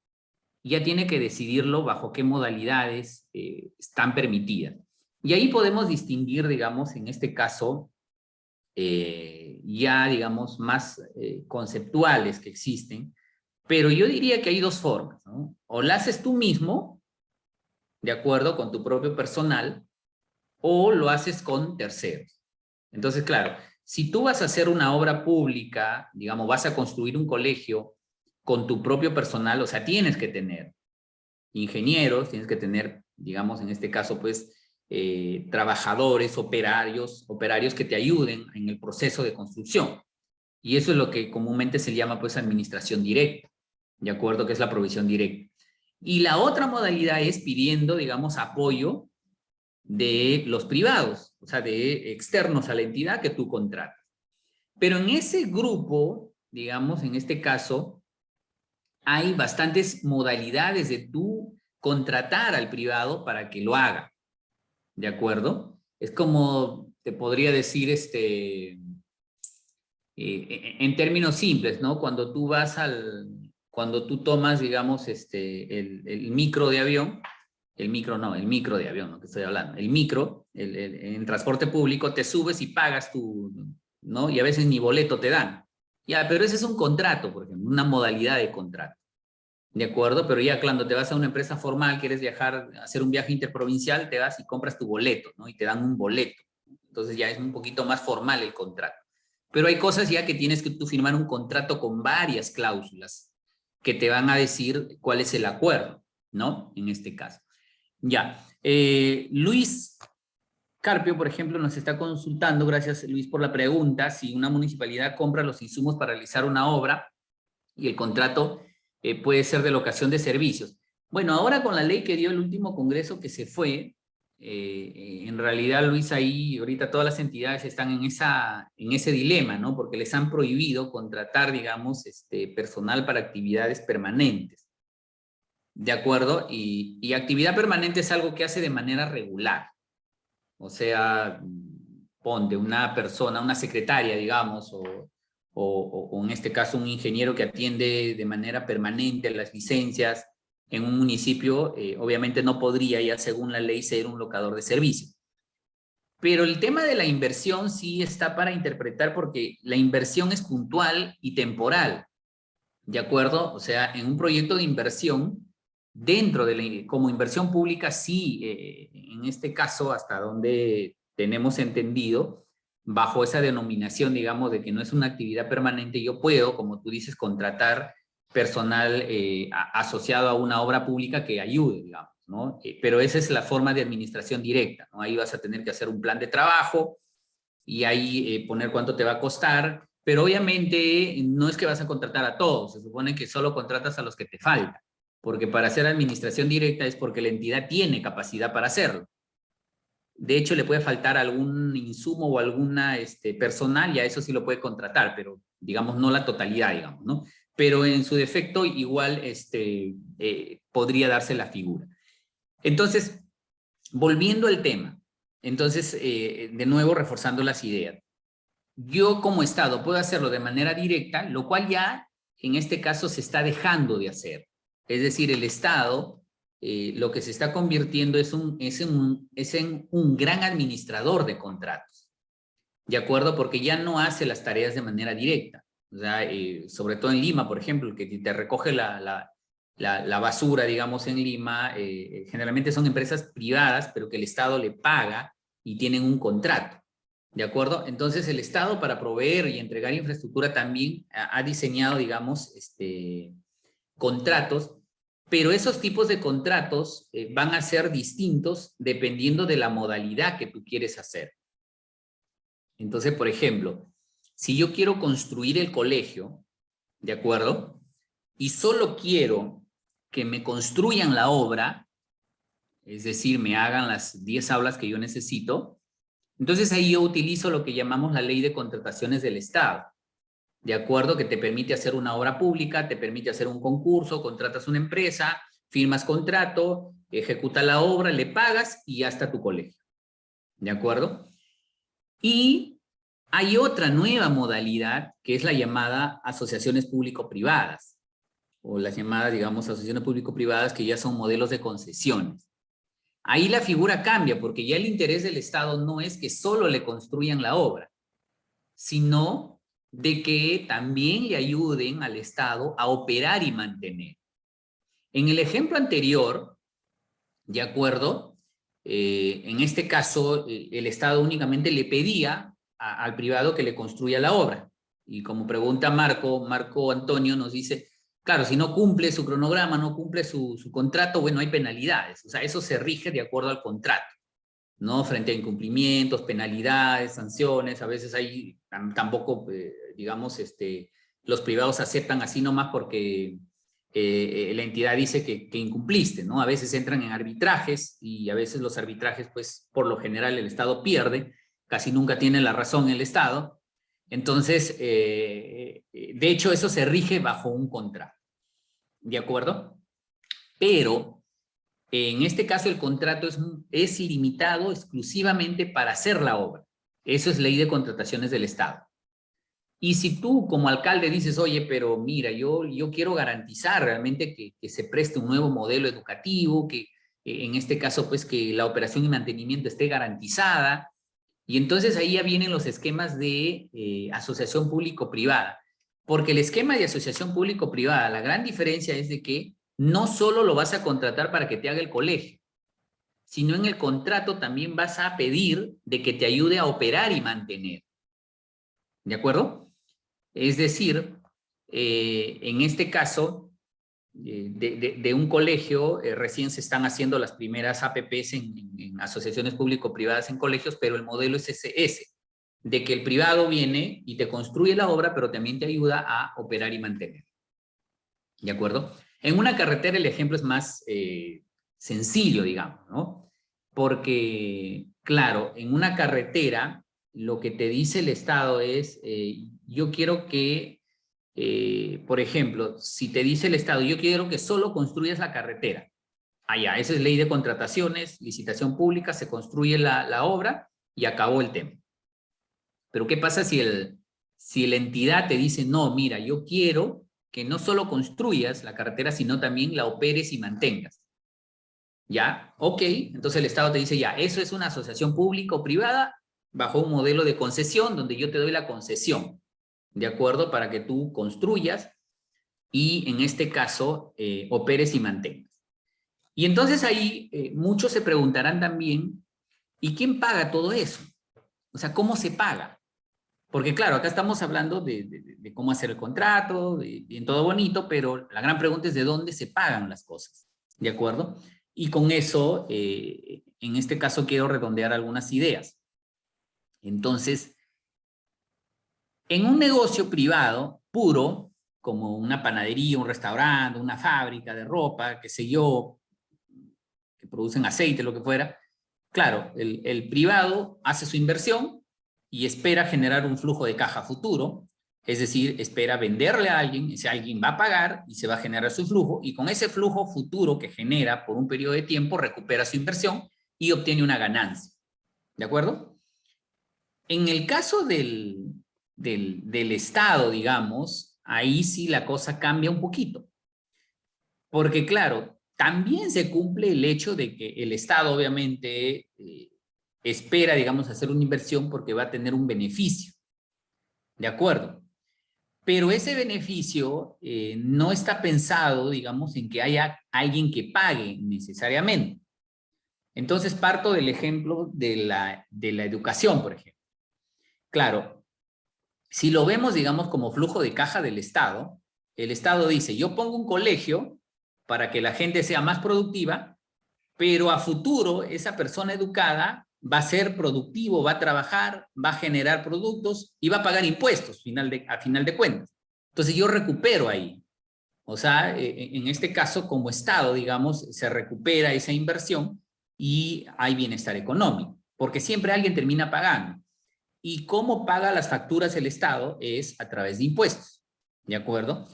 ya tiene que decidirlo bajo qué modalidades están permitidas. Y ahí podemos distinguir, digamos, en este caso, ya, digamos, más conceptuales que existen, pero yo diría que hay dos formas, ¿no? O la haces tú mismo, de acuerdo, con tu propio personal, o lo haces con terceros. Entonces, claro, si tú vas a hacer una obra pública, digamos, vas a construir un colegio con tu propio personal, o sea, tienes que tener ingenieros, tienes que tener, digamos, en este caso, pues, trabajadores, operarios que te ayuden en el proceso de construcción. Y eso es lo que comúnmente se llama, pues, administración directa, ¿de acuerdo? Que es la provisión directa. Y la otra modalidad es pidiendo, digamos, apoyo de los privados, o sea, de externos a la entidad que tú contratas. Pero en ese grupo, digamos, en este caso, hay bastantes modalidades de tú contratar al privado para que lo haga, ¿de acuerdo? Es como, te podría decir, en términos simples, ¿no? Cuando tú vas cuando tú tomas, digamos, el micro de avión, el micro de avión, ¿no? Que estoy hablando, el micro, en transporte público, te subes y pagas tu, ¿no? Y a veces ni boleto te dan. Ya, pero ese es un contrato, por ejemplo, una modalidad de contrato. ¿De acuerdo? Pero ya cuando te vas a una empresa formal, quieres viajar, hacer un viaje interprovincial, te vas y compras tu boleto, ¿no? Y te dan un boleto. Entonces ya es un poquito más formal el contrato. Pero hay cosas ya que tienes que tú firmar un contrato con varias cláusulas que te van a decir cuál es el acuerdo, ¿no? En este caso. Ya. Luis Carpio, por ejemplo, nos está consultando, gracias Luis por la pregunta, si una municipalidad compra los insumos para realizar una obra y el contrato puede ser de locación de servicios. Bueno, ahora con la ley que dio el último congreso que se fue, en realidad, Luis, ahí ahorita todas las entidades están en ese dilema, ¿no? Porque les han prohibido contratar, digamos, personal para actividades permanentes. ¿De acuerdo? Y actividad permanente es algo que hace de manera regular. O sea, ponte una persona, una secretaria, digamos, o en este caso un ingeniero que atiende de manera permanente las licencias en un municipio, obviamente no podría ya según la ley ser un locador de servicios. Pero el tema de la inversión sí está para interpretar porque la inversión es puntual y temporal, ¿de acuerdo? O sea, en un proyecto de inversión, dentro de como inversión pública, sí, en este caso, hasta donde tenemos entendido, bajo esa denominación, digamos, de que no es una actividad permanente, yo puedo, como tú dices, contratar personal asociado a una obra pública que ayude, digamos, ¿no? Pero esa es la forma de administración directa, ¿no? Ahí vas a tener que hacer un plan de trabajo y ahí poner cuánto te va a costar, pero obviamente no es que vas a contratar a todos, se supone que solo contratas a los que te faltan, porque para hacer administración directa es porque la entidad tiene capacidad para hacerlo. De hecho, le puede faltar algún insumo o alguna personal y a eso sí lo puede contratar, pero digamos no la totalidad, digamos, ¿no? Pero en su defecto igual podría darse la figura. Entonces, volviendo al tema, entonces, de nuevo reforzando las ideas. Yo como Estado puedo hacerlo de manera directa, lo cual ya en este caso se está dejando de hacer. Es decir, el Estado lo que se está convirtiendo es en un gran administrador de contratos, ¿de acuerdo? Porque ya no hace las tareas de manera directa. O sea, sobre todo en Lima, por ejemplo, el que te recoge la basura, digamos, en Lima, generalmente son empresas privadas, pero que el Estado le paga y tienen un contrato, ¿de acuerdo? Entonces el Estado, para proveer y entregar infraestructura, también ha diseñado, digamos, contratos, pero esos tipos de contratos van a ser distintos dependiendo de la modalidad que tú quieres hacer. Entonces, por ejemplo, si yo quiero construir el colegio, ¿de acuerdo? Y solo quiero que me construyan la obra, es decir, me hagan las 10 aulas que yo necesito, entonces ahí yo utilizo lo que llamamos la ley de contrataciones del Estado, ¿de acuerdo? Que te permite hacer una obra pública, te permite hacer un concurso, contratas una empresa, firmas contrato, ejecuta la obra, le pagas y ya está tu colegio, ¿de acuerdo? Y hay otra nueva modalidad que es la llamada asociaciones público-privadas, o las llamadas, digamos, asociaciones público-privadas, que ya son modelos de concesiones. Ahí la figura cambia, porque ya el interés del Estado no es que solo le construyan la obra, sino de que también le ayuden al Estado a operar y mantener. En el ejemplo anterior, de acuerdo, en este caso el Estado únicamente le pedía al privado que le construya la obra. Y como pregunta Marco Antonio nos dice, claro, si no cumple su cronograma, no cumple su contrato, bueno, hay penalidades. O sea, eso se rige de acuerdo al contrato, ¿no? Frente a incumplimientos, penalidades, sanciones, a veces hay tampoco, digamos, los privados aceptan así nomás porque la entidad dice que incumpliste, ¿no? A veces entran en arbitrajes y a veces los arbitrajes, pues, por lo general el Estado pierde, casi nunca tiene la razón el Estado. Entonces, de hecho, eso se rige bajo un contrato, ¿de acuerdo? Pero en este caso el contrato es limitado exclusivamente para hacer la obra. Eso es ley de contrataciones del Estado. Y si tú como alcalde dices, oye, pero mira, yo quiero garantizar realmente que se preste un nuevo modelo educativo, que en este caso pues que la operación y mantenimiento esté garantizada, y entonces ahí ya vienen los esquemas de asociación público-privada. Porque el esquema de asociación público-privada, la gran diferencia es de que no solo lo vas a contratar para que te haga el colegio, sino en el contrato también vas a pedir de que te ayude a operar y mantener. ¿De acuerdo? Es decir, en este caso, de un colegio, recién se están haciendo las primeras APPs en asociaciones público-privadas en colegios, pero el modelo es ese, de que el privado viene y te construye la obra, pero también te ayuda a operar y mantener. ¿De acuerdo? En una carretera el ejemplo es más sencillo, digamos, ¿no? Porque, claro, en una carretera lo que te dice el Estado es, yo quiero que, por ejemplo, si te dice el Estado, yo quiero que solo construyas la carretera. Allá, esa es ley de contrataciones, licitación pública, se construye la obra y acabó el tema. Pero ¿qué pasa si la entidad te dice, no, mira, yo quiero que no solo construyas la carretera, sino también la operes y mantengas? ¿Ya? Ok, entonces el Estado te dice, ya, eso es una asociación pública o privada bajo un modelo de concesión donde yo te doy la concesión, ¿de acuerdo? Para que tú construyas y en este caso operes y mantengas. Y entonces ahí muchos se preguntarán también, ¿y quién paga todo eso? O sea, ¿cómo se paga? Porque claro, acá estamos hablando de cómo hacer el contrato, en todo bonito, pero la gran pregunta es de dónde se pagan las cosas, ¿de acuerdo? Y con eso, en este caso quiero redondear algunas ideas. Entonces, en un negocio privado puro, como una panadería, un restaurante, una fábrica de ropa, qué sé yo, que producen aceite, lo que fuera, claro, el privado hace su inversión y espera generar un flujo de caja futuro, es decir, espera venderle a alguien, ese alguien va a pagar y se va a generar su flujo, y con ese flujo futuro que genera por un periodo de tiempo, recupera su inversión y obtiene una ganancia. ¿De acuerdo? En el caso del Estado, digamos, ahí sí la cosa cambia un poquito. Porque claro, también se cumple el hecho de que el Estado obviamente espera, digamos, hacer una inversión porque va a tener un beneficio. ¿De acuerdo? Pero ese beneficio no está pensado, digamos, en que haya alguien que pague necesariamente, Entonces parto del ejemplo de la educación, por ejemplo. Claro, si lo vemos, digamos, como flujo de caja del Estado, el Estado dice, yo pongo un colegio para que la gente sea más productiva, pero a futuro esa persona educada va a ser productivo, va a trabajar, va a generar productos y va a pagar impuestos a final de cuentas. Entonces yo recupero ahí. O sea, en este caso, como Estado, digamos, se recupera esa inversión y hay bienestar económico, porque siempre alguien termina pagando. ¿Y cómo paga las facturas el Estado? Es a través de impuestos, ¿de acuerdo?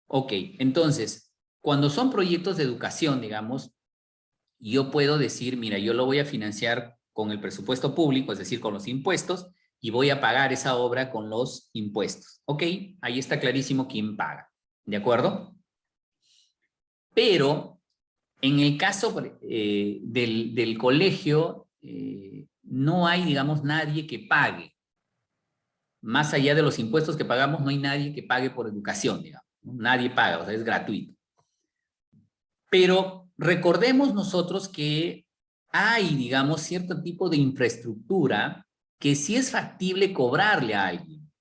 Ok, entonces, cuando son proyectos de educación, digamos, yo puedo decir, mira, yo lo voy a financiar con el presupuesto público, es decir, con los impuestos, y voy a pagar esa obra con los impuestos. Ok, ahí está clarísimo quién paga, ¿de acuerdo? Pero en el caso del colegio, no hay, digamos, nadie que pague. Más allá de los impuestos que pagamos, no hay nadie que pague por educación, digamos. Nadie paga, o sea, es gratuito. Pero recordemos nosotros que hay, digamos, cierto tipo de infraestructura que sí es factible cobrarle a alguien.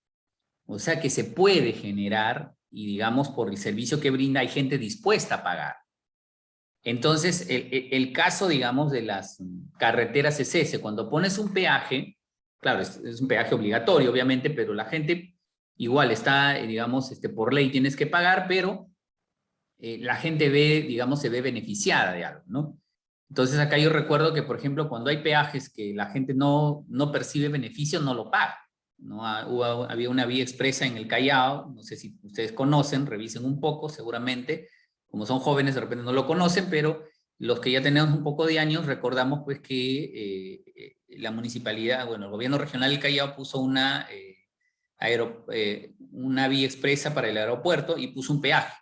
O sea, que se puede generar y, digamos, por el servicio que brinda, hay gente dispuesta a pagar. Entonces, el caso, digamos, de las carreteras es ese. Cuando pones un peaje, claro, es un peaje obligatorio, obviamente, pero la gente igual está, digamos, por ley tienes que pagar, pero la gente ve, digamos, se ve beneficiada de algo, ¿no? Entonces, acá yo recuerdo que, por ejemplo, cuando hay peajes que la gente no percibe beneficio, no lo paga, ¿no? Había una vía expresa en el Callao, no sé si ustedes conocen, revisen un poco, seguramente, como son jóvenes de repente no lo conocen, pero los que ya tenemos un poco de años recordamos pues que la municipalidad, bueno, el gobierno regional del Callao puso una vía expresa para el aeropuerto y puso un peaje,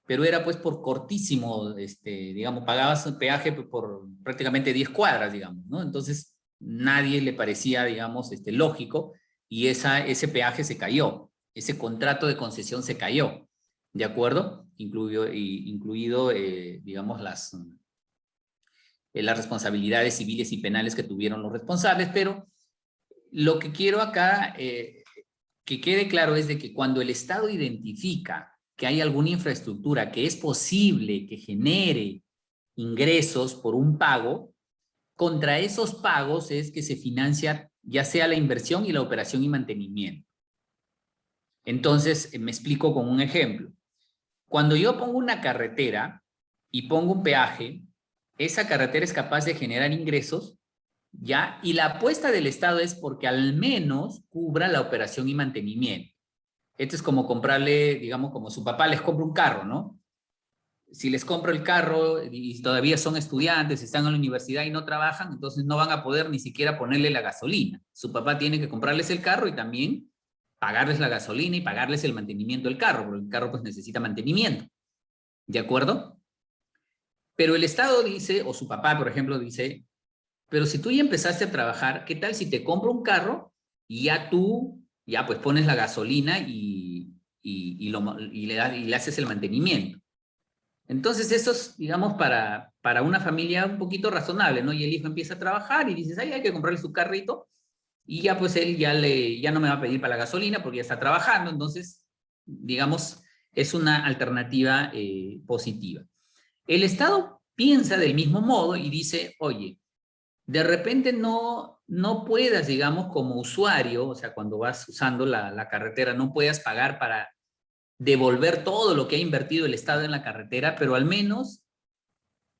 pero era pues por cortísimo, digamos, pagabas el peaje por prácticamente 10 cuadras, digamos, ¿no? Entonces nadie le parecía, digamos, lógico, y ese peaje se cayó, ese contrato de concesión se cayó, ¿de acuerdo? Incluido digamos, las responsabilidades civiles y penales que tuvieron los responsables, pero lo que quiero acá que quede claro es de que cuando el Estado identifica que hay alguna infraestructura que es posible que genere ingresos por un pago, contra esos pagos es que se financia ya sea la inversión y la operación y mantenimiento. Entonces, me explico con un ejemplo. Cuando yo pongo una carretera y pongo un peaje, esa carretera es capaz de generar ingresos, ¿ya? Y la apuesta del Estado es porque al menos cubra la operación y mantenimiento. Esto es como comprarle, digamos, como su papá les compra un carro, ¿no? Si les compro el carro y todavía son estudiantes, están en la universidad y no trabajan, entonces no van a poder ni siquiera ponerle la gasolina. Su papá tiene que comprarles el carro y también pagarles la gasolina y pagarles el mantenimiento del carro, porque el carro pues necesita mantenimiento. ¿De acuerdo? Pero el Estado dice, o su papá, por ejemplo, dice, pero si tú ya empezaste a trabajar, ¿qué tal si te compro un carro y ya tú, ya pues pones la gasolina y le haces el mantenimiento? Entonces eso es, digamos, para una familia un poquito razonable, ¿no? Y el hijo empieza a trabajar y dices, ay, hay que comprarle su carrito, y ya pues él ya no me va a pedir para la gasolina porque ya está trabajando, entonces, digamos, es una alternativa positiva. El Estado piensa del mismo modo y dice, oye, de repente no puedas, digamos, como usuario, o sea, cuando vas usando la carretera, no puedas pagar para devolver todo lo que ha invertido el Estado en la carretera, pero al menos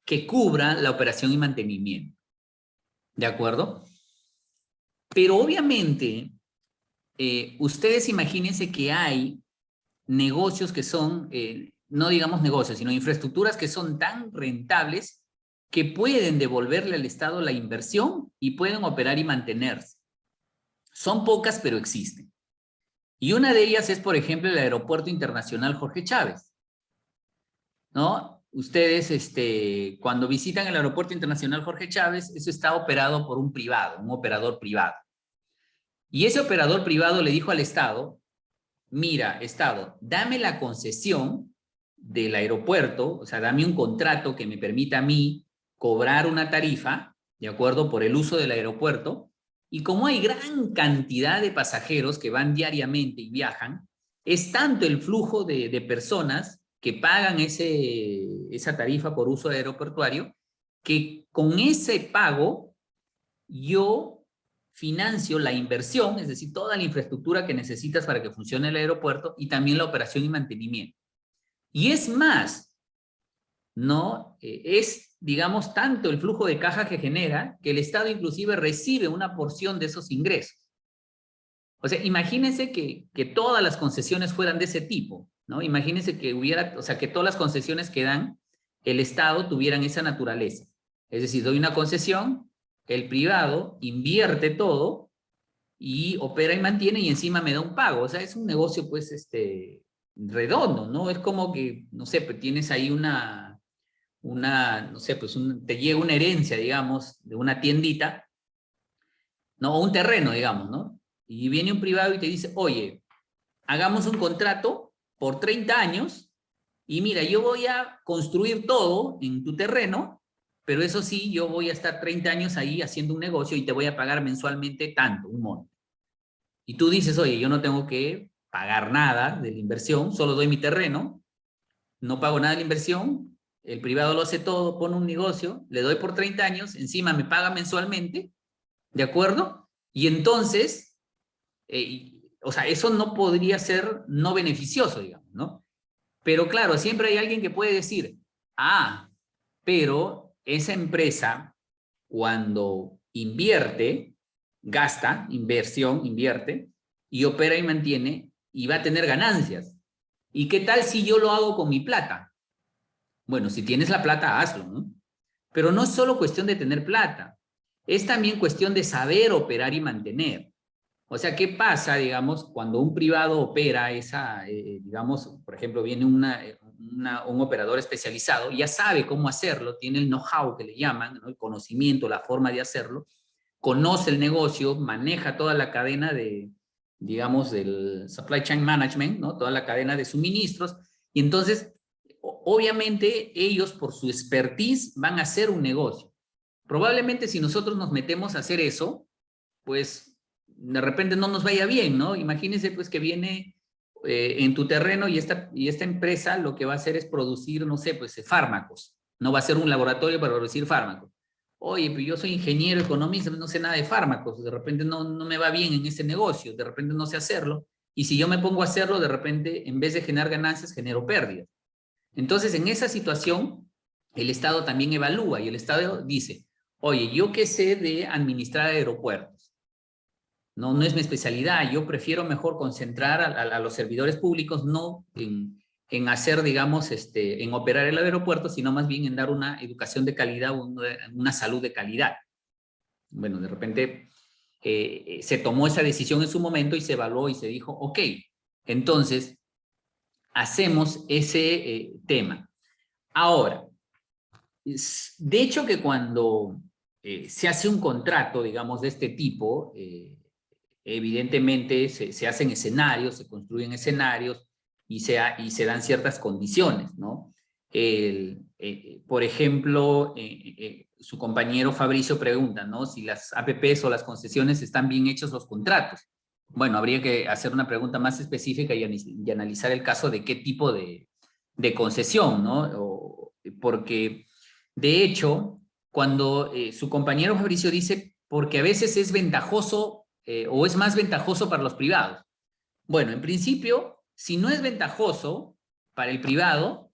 que cubra la operación y mantenimiento. ¿De acuerdo? Pero obviamente, ustedes imagínense que hay negocios que son, no digamos negocios, sino infraestructuras que son tan rentables que pueden devolverle al Estado la inversión y pueden operar y mantenerse. Son pocas, pero existen. Y una de ellas es, por ejemplo, el Aeropuerto Internacional Jorge Chávez, ¿no? Ustedes, cuando visitan el Aeropuerto Internacional Jorge Chávez, eso está operado por un privado, un operador privado. Y ese operador privado le dijo al Estado, mira, Estado, dame la concesión del aeropuerto, o sea, dame un contrato que me permita a mí cobrar una tarifa ¿de acuerdo? Por el uso del aeropuerto. Y como hay gran cantidad de pasajeros que van diariamente y viajan, es tanto el flujo de personas que pagan esa tarifa por uso aeroportuario, que con ese pago yo financio la inversión, es decir, toda la infraestructura que necesitas para que funcione el aeropuerto y también la operación y mantenimiento. Y es más, ¿no? Es, digamos, tanto el flujo de caja que genera que el Estado inclusive recibe una porción de esos ingresos. O sea, imagínense que todas las concesiones fueran de ese tipo, ¿no? Imagínense que hubiera, o sea, que todas las concesiones que dan el Estado tuvieran esa naturaleza. Es decir, doy una concesión, el privado invierte todo y opera y mantiene y encima me da un pago. O sea, es un negocio, pues, redondo, ¿no? Es como que, no sé, pues tienes ahí no sé, pues te llega una herencia, digamos, de una tiendita, ¿no? O un terreno, digamos, ¿no? Y viene un privado y te dice, oye, hagamos un contrato por 30 años y mira, yo voy a construir todo en tu terreno, pero eso sí, yo voy a estar 30 años ahí haciendo un negocio y te voy a pagar mensualmente tanto, un monto. Y tú dices, oye, yo no tengo que pagar nada de la inversión, solo doy mi terreno, no pago nada de la inversión, el privado lo hace todo, pone un negocio, le doy por 30 años, encima me paga mensualmente, ¿de acuerdo? Y entonces, o sea, eso no podría ser no beneficioso, digamos, ¿no? Pero claro, siempre hay alguien que puede decir, ah, pero esa empresa cuando invierte, gasta, inversión, invierte, y opera y mantiene, y va a tener ganancias. ¿Y qué tal si yo lo hago con mi plata? Bueno, si tienes la plata, hazlo, ¿no? Pero no es solo cuestión de tener plata, es también cuestión de saber operar y mantener. O sea, ¿qué pasa, digamos, cuando un privado opera digamos, por ejemplo, viene un operador especializado, ya sabe cómo hacerlo, tiene el know-how que le llaman, ¿no? El conocimiento, la forma de hacerlo, conoce el negocio, maneja toda la cadena digamos, del supply chain management, ¿no? Toda la cadena de suministros, y entonces, obviamente, ellos por su expertise van a hacer un negocio. Probablemente si nosotros nos metemos a hacer eso, pues de repente no nos vaya bien, ¿no? Imagínense pues que viene en tu terreno y esta empresa lo que va a hacer es producir, no sé, pues fármacos. No va a ser un laboratorio para producir fármacos. Oye, pues yo soy ingeniero economista, no sé nada de fármacos, de repente no me va bien en ese negocio, de repente no sé hacerlo, y si yo me pongo a hacerlo, de repente en vez de generar ganancias, genero pérdidas. Entonces, en esa situación, el Estado también evalúa y el Estado dice, oye, yo qué sé de administrar aeropuertos, no es mi especialidad, yo prefiero mejor concentrar a los servidores públicos no en hacer, digamos, en operar el aeropuerto, sino más bien en dar una educación de calidad, una salud de calidad. Bueno, de repente se tomó esa decisión en su momento y se evaluó y se dijo, ok, entonces hacemos ese tema. Ahora, de hecho que cuando se hace un contrato, digamos, de este tipo, evidentemente se hacen escenarios, se construyen escenarios y se dan ciertas condiciones, ¿no? Por ejemplo, su compañero Fabricio pregunta, ¿no? Si las APPs o las concesiones están bien hechos los contratos. Bueno, habría que hacer una pregunta más específica y analizar el caso de qué tipo de concesión, ¿no? Porque, de hecho, cuando su compañero Fabricio dice, porque a veces es ventajoso o es más ventajoso para los privados. Bueno, en principio, si no es ventajoso para el privado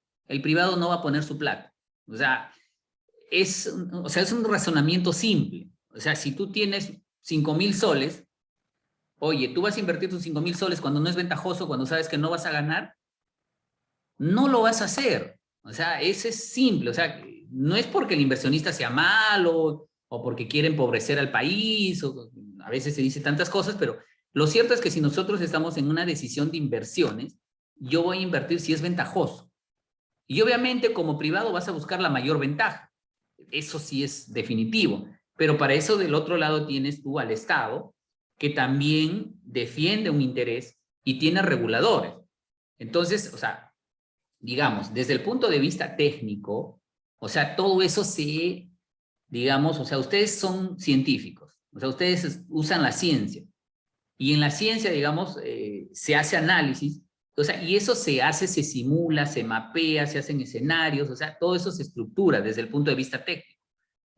no va a poner su plata. O sea, es un razonamiento simple. O sea, si tú tienes 5,000 soles, oye, tú vas a invertir tus 5,000 soles cuando no es ventajoso, cuando sabes que no vas a ganar, no lo vas a hacer. O sea, ese es simple. O sea, no es porque el inversionista sea malo o porque quiere empobrecer al país, o a veces se dice tantas cosas, pero lo cierto es que si nosotros estamos en una decisión de inversiones, yo voy a invertir si es ventajoso. Y obviamente como privado vas a buscar la mayor ventaja. Eso sí es definitivo. Pero para eso del otro lado tienes tú al Estado, que también defiende un interés y tiene reguladores. Entonces, o sea, digamos, desde el punto de vista técnico, o sea, todo eso digamos, o sea, ustedes son científicos, o sea, ustedes usan la ciencia, y en la ciencia, digamos, se hace análisis, o sea, y eso se hace, se simula, se mapea, se hacen escenarios, o sea, todo eso se estructura desde el punto de vista técnico.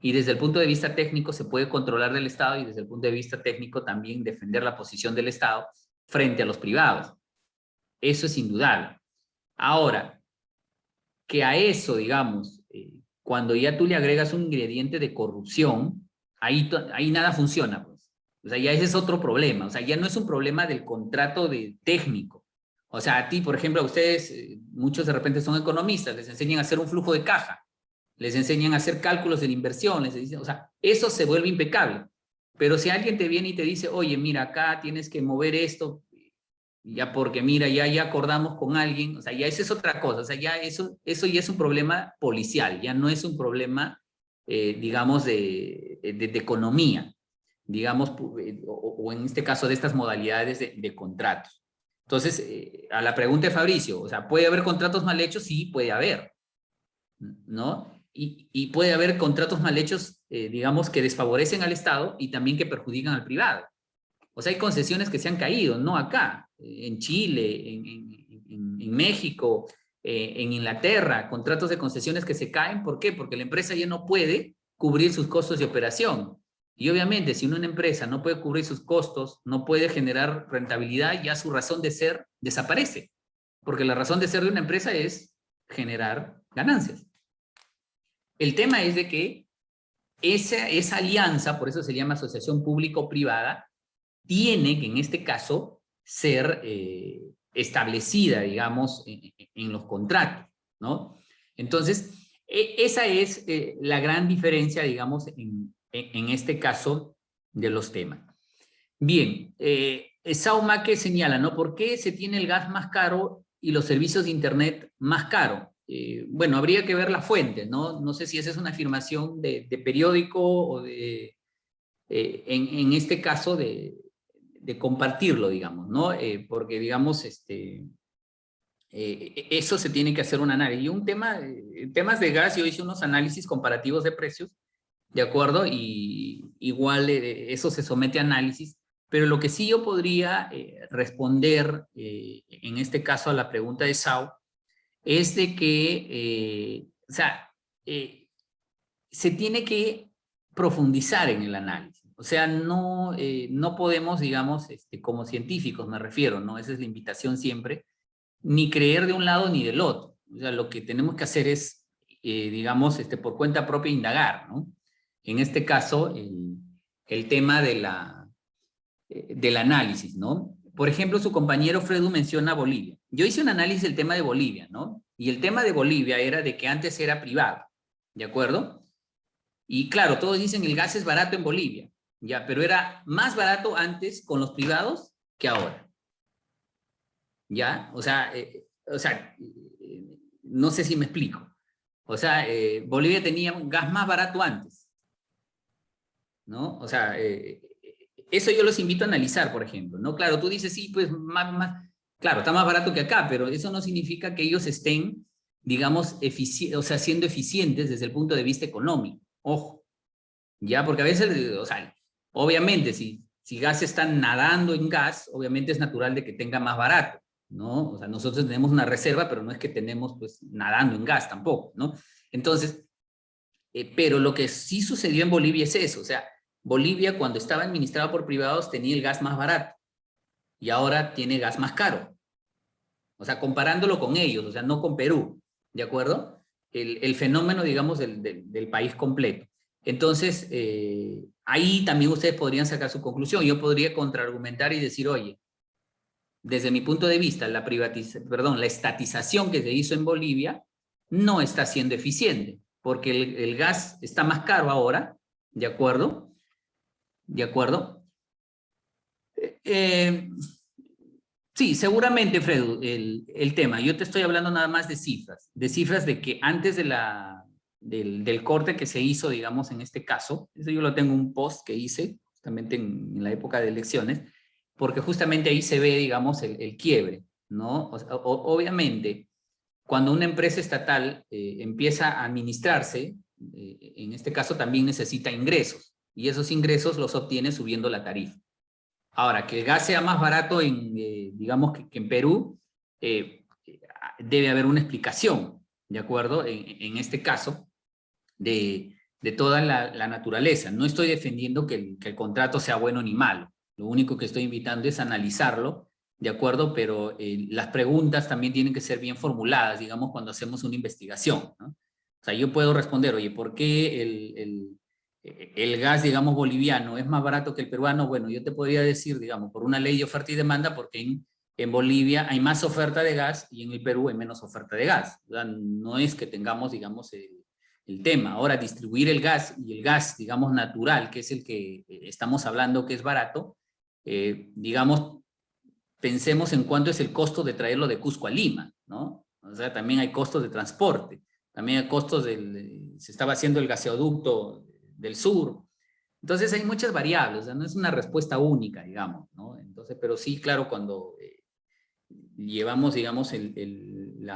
Y desde el punto de vista técnico se puede controlar del Estado y desde el punto de vista técnico también defender la posición del Estado frente a los privados. Eso es indudable. Ahora, que a eso, digamos, cuando ya tú le agregas un ingrediente de corrupción, ahí nada funciona, pues. O sea, ya ese es otro problema. O sea, ya no es un problema del contrato de técnico. O sea, a ti, por ejemplo, a ustedes, muchos de repente son economistas, les enseñan a hacer un flujo de caja, les enseñan a hacer cálculos de la inversión, les dicen, o sea, eso se vuelve impecable. Pero si alguien te viene y te dice, oye, mira, acá tienes que mover esto, ya porque mira, ya acordamos con alguien, o sea, ya esa es otra cosa, o sea, ya eso ya es un problema policial, ya no es un problema, digamos, de economía, digamos, o en este caso de estas modalidades de contratos. Entonces, a la pregunta de Fabricio, o sea, ¿puede haber contratos mal hechos? Sí, puede haber, ¿no? Y puede haber contratos mal hechos, digamos, que desfavorecen al Estado y también que perjudican al privado. O sea, hay concesiones que se han caído, no acá, en Chile, en México, en Inglaterra, contratos de concesiones que se caen. ¿Por qué? Porque la empresa ya no puede cubrir sus costos de operación. Y obviamente, si una empresa no puede cubrir sus costos, no puede generar rentabilidad, ya su razón de ser desaparece. Porque la razón de ser de una empresa es generar ganancias. El tema es de que esa alianza, por eso se llama asociación público-privada, tiene que en este caso ser establecida, digamos, en los contratos, ¿no? Entonces, esa es la gran diferencia, digamos, en este caso de los temas. Bien, Saumaque señala, ¿no? ¿Por qué se tiene el gas más caro y los servicios de Internet más caro? Bueno, habría que ver la fuente, ¿no? No sé si esa es una afirmación de periódico o de, en este caso, de compartirlo, digamos, ¿no? Porque, digamos, eso se tiene que hacer un análisis. Y temas de gas, yo hice unos análisis comparativos de precios, ¿de acuerdo? Y igual eso se somete a análisis, pero lo que sí yo podría responder, en este caso a la pregunta de Sao, es de que, o sea, se tiene que profundizar en el análisis. O sea, no podemos, digamos, como científicos me refiero, ¿no? Esa es la invitación siempre, ni creer de un lado ni del otro. O sea, lo que tenemos que hacer es, digamos, por cuenta propia indagar, ¿no? En este caso, el tema del análisis, ¿no? Por ejemplo, su compañero Fredu menciona Bolivia. Yo hice un análisis del tema de Bolivia, ¿no? Y el tema de Bolivia era de que antes era privado, ¿de acuerdo? Y claro, todos dicen el gas es barato en Bolivia, ya, pero era más barato antes con los privados que ahora. ¿Ya? O sea, no sé si me explico. O sea, Bolivia tenía un gas más barato antes, ¿no? O sea, eso yo los invito a analizar, por ejemplo, ¿no? Claro, tú dices, sí, pues, claro, está más barato que acá, pero eso no significa que ellos estén, digamos, o sea, siendo eficientes desde el punto de vista económico. Ojo, ¿ya? Porque a veces, o sea, obviamente, si gas está nadando en gas, obviamente es natural de que tenga más barato, ¿no? O sea, nosotros tenemos una reserva, pero no es que tenemos, pues, nadando en gas tampoco, ¿no? Entonces, pero lo que sí sucedió en Bolivia es eso, o sea, Bolivia cuando estaba administrado por privados tenía el gas más barato y ahora tiene gas más caro. O sea, comparándolo con ellos, o sea, no con Perú, ¿de acuerdo? El fenómeno, digamos, del país completo. Entonces, ahí también ustedes podrían sacar su conclusión. Yo podría contraargumentar y decir, oye, desde mi punto de vista, la estatización que se hizo en Bolivia no está siendo eficiente, porque el gas está más caro ahora, ¿de acuerdo? ¿De acuerdo? Sí, seguramente, Fredo, el tema. Yo te estoy hablando nada más de cifras de que antes del corte que se hizo, digamos, en este caso, eso yo lo tengo en un post que hice, justamente en la época de elecciones, porque justamente ahí se ve, digamos, el quiebre, ¿no? O sea, obviamente, cuando una empresa estatal empieza a administrarse, en este caso también necesita ingresos, y esos ingresos los obtiene subiendo la tarifa. Ahora, que el gas sea más barato digamos que en Perú, debe haber una explicación, ¿de acuerdo? En este caso, de toda la naturaleza. No estoy defendiendo que el contrato sea bueno ni malo. Lo único que estoy invitando es analizarlo, ¿de acuerdo? Pero las preguntas también tienen que ser bien formuladas, digamos, cuando hacemos una investigación, ¿no? O sea, yo puedo responder, oye, ¿por qué el gas, digamos, boliviano es más barato que el peruano? Bueno, yo te podría decir, digamos, por una ley de oferta y demanda, porque en Bolivia hay más oferta de gas y en el Perú hay menos oferta de gas. O sea, no es que tengamos, digamos, el tema. Ahora, distribuir el gas y el gas, digamos, natural, que es el que estamos hablando que es barato, digamos, pensemos en cuánto es el costo de traerlo de Cusco a Lima, ¿no? O sea, también hay costos de transporte, también hay costos se estaba haciendo el gaseoducto del sur. Entonces hay muchas variables, o sea, no es una respuesta única, digamos, ¿no? Entonces, pero sí, claro, cuando llevamos, digamos, el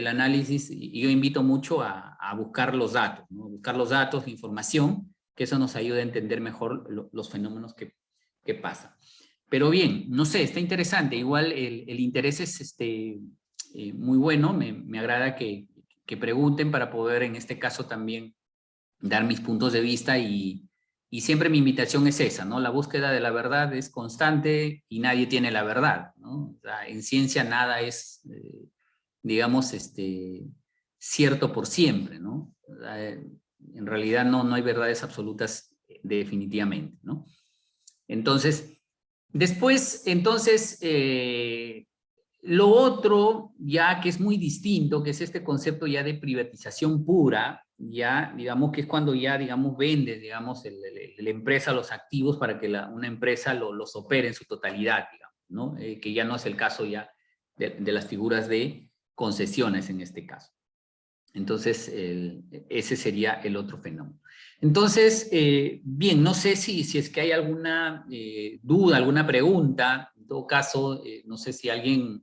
análisis, y yo invito mucho a buscar los datos, ¿no? Buscar los datos, información, que eso nos ayuda a entender mejor los fenómenos que pasan. Pero bien, no sé, está interesante. Igual el interés es muy bueno. Me agrada que pregunten para poder, en este caso, también dar mis puntos de vista y siempre mi invitación es esa, ¿no? La búsqueda de la verdad es constante y nadie tiene la verdad, ¿no? O sea, en ciencia nada es, digamos, cierto por siempre, ¿no? O sea, en realidad no hay verdades absolutas definitivamente, ¿no? Entonces, después, entonces, lo otro ya que es muy distinto, que es este concepto ya de privatización pura, ya digamos que es cuando ya, digamos, vende, digamos, la empresa los activos para que una empresa los opere en su totalidad, digamos, ¿no? Que ya no es el caso ya de las figuras de concesiones en este caso. Entonces, ese sería el otro fenómeno. Entonces, bien, no sé si es que hay alguna duda, alguna pregunta. En todo caso, no sé si alguien,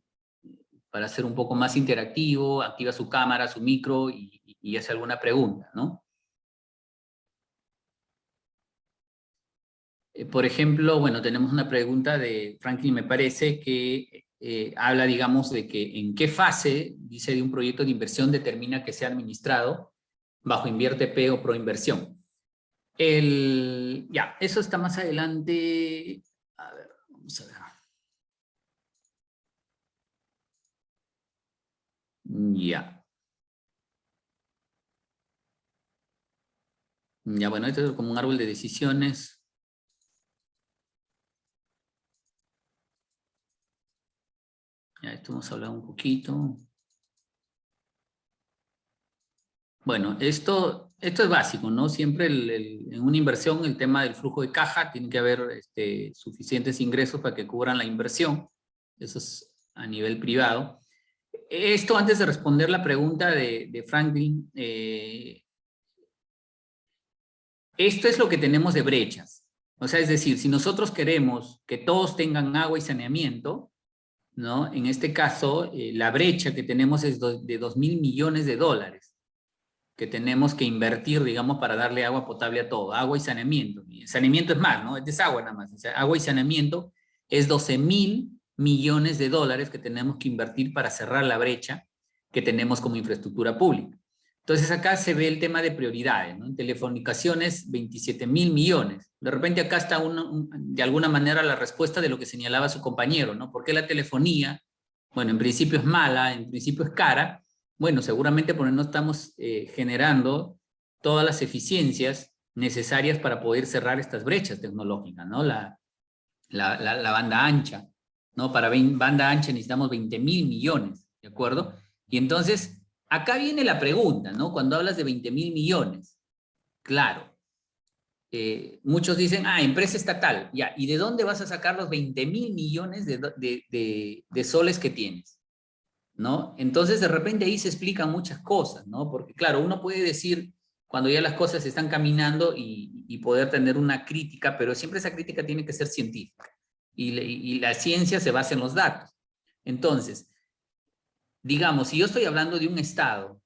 para ser un poco más interactivo, activa su cámara, su micro y hace alguna pregunta, ¿no? Por ejemplo, bueno, tenemos una pregunta de Franklin, me parece, que habla, digamos, de que en qué fase, dice, de un proyecto de inversión determina que sea administrado bajo Invierte P o Proinversión. Ya, eso está más adelante. A ver, vamos a ver. Ya. Ya, bueno, esto es como un árbol de decisiones. Ya, esto hemos hablado un poquito. Bueno, esto es básico, ¿no? Siempre en una inversión el tema del flujo de caja, tiene que haber suficientes ingresos para que cubran la inversión. Eso es a nivel privado. Esto, antes de responder la pregunta de Franklin, esto es lo que tenemos de brechas. O sea, es decir, si nosotros queremos que todos tengan agua y saneamiento, ¿no? En este caso, la brecha que tenemos es de 2.000 millones de dólares que tenemos que invertir, digamos, para darle agua potable a todo, agua y saneamiento. Y saneamiento es más, ¿no? Es desagüe nada más. O sea, agua y saneamiento es 12.000 millones de dólares que tenemos que invertir para cerrar la brecha que tenemos como infraestructura pública. Entonces acá se ve el tema de prioridades, ¿no? En telecomunicaciones, 27.000 millones. De repente acá está de alguna manera la respuesta de lo que señalaba su compañero, ¿no? ¿Por qué la telefonía? Bueno, en principio es mala, en principio es cara. Bueno, seguramente porque no estamos generando todas las eficiencias necesarias para poder cerrar estas brechas tecnológicas, ¿no? La banda ancha, ¿no? Para banda ancha necesitamos 20.000 millones, ¿de acuerdo? Y entonces, acá viene la pregunta, ¿no? Cuando hablas de 20.000 millones, claro, muchos dicen, empresa estatal, ya, ¿y de dónde vas a sacar los 20.000 millones de soles que tienes? ¿No? Entonces, de repente ahí se explican muchas cosas, ¿no? Porque, claro, uno puede decir cuando ya las cosas están caminando y poder tener una crítica, pero siempre esa crítica tiene que ser científica. Y la ciencia se basa en los datos. Entonces, digamos, si yo estoy hablando de un estado,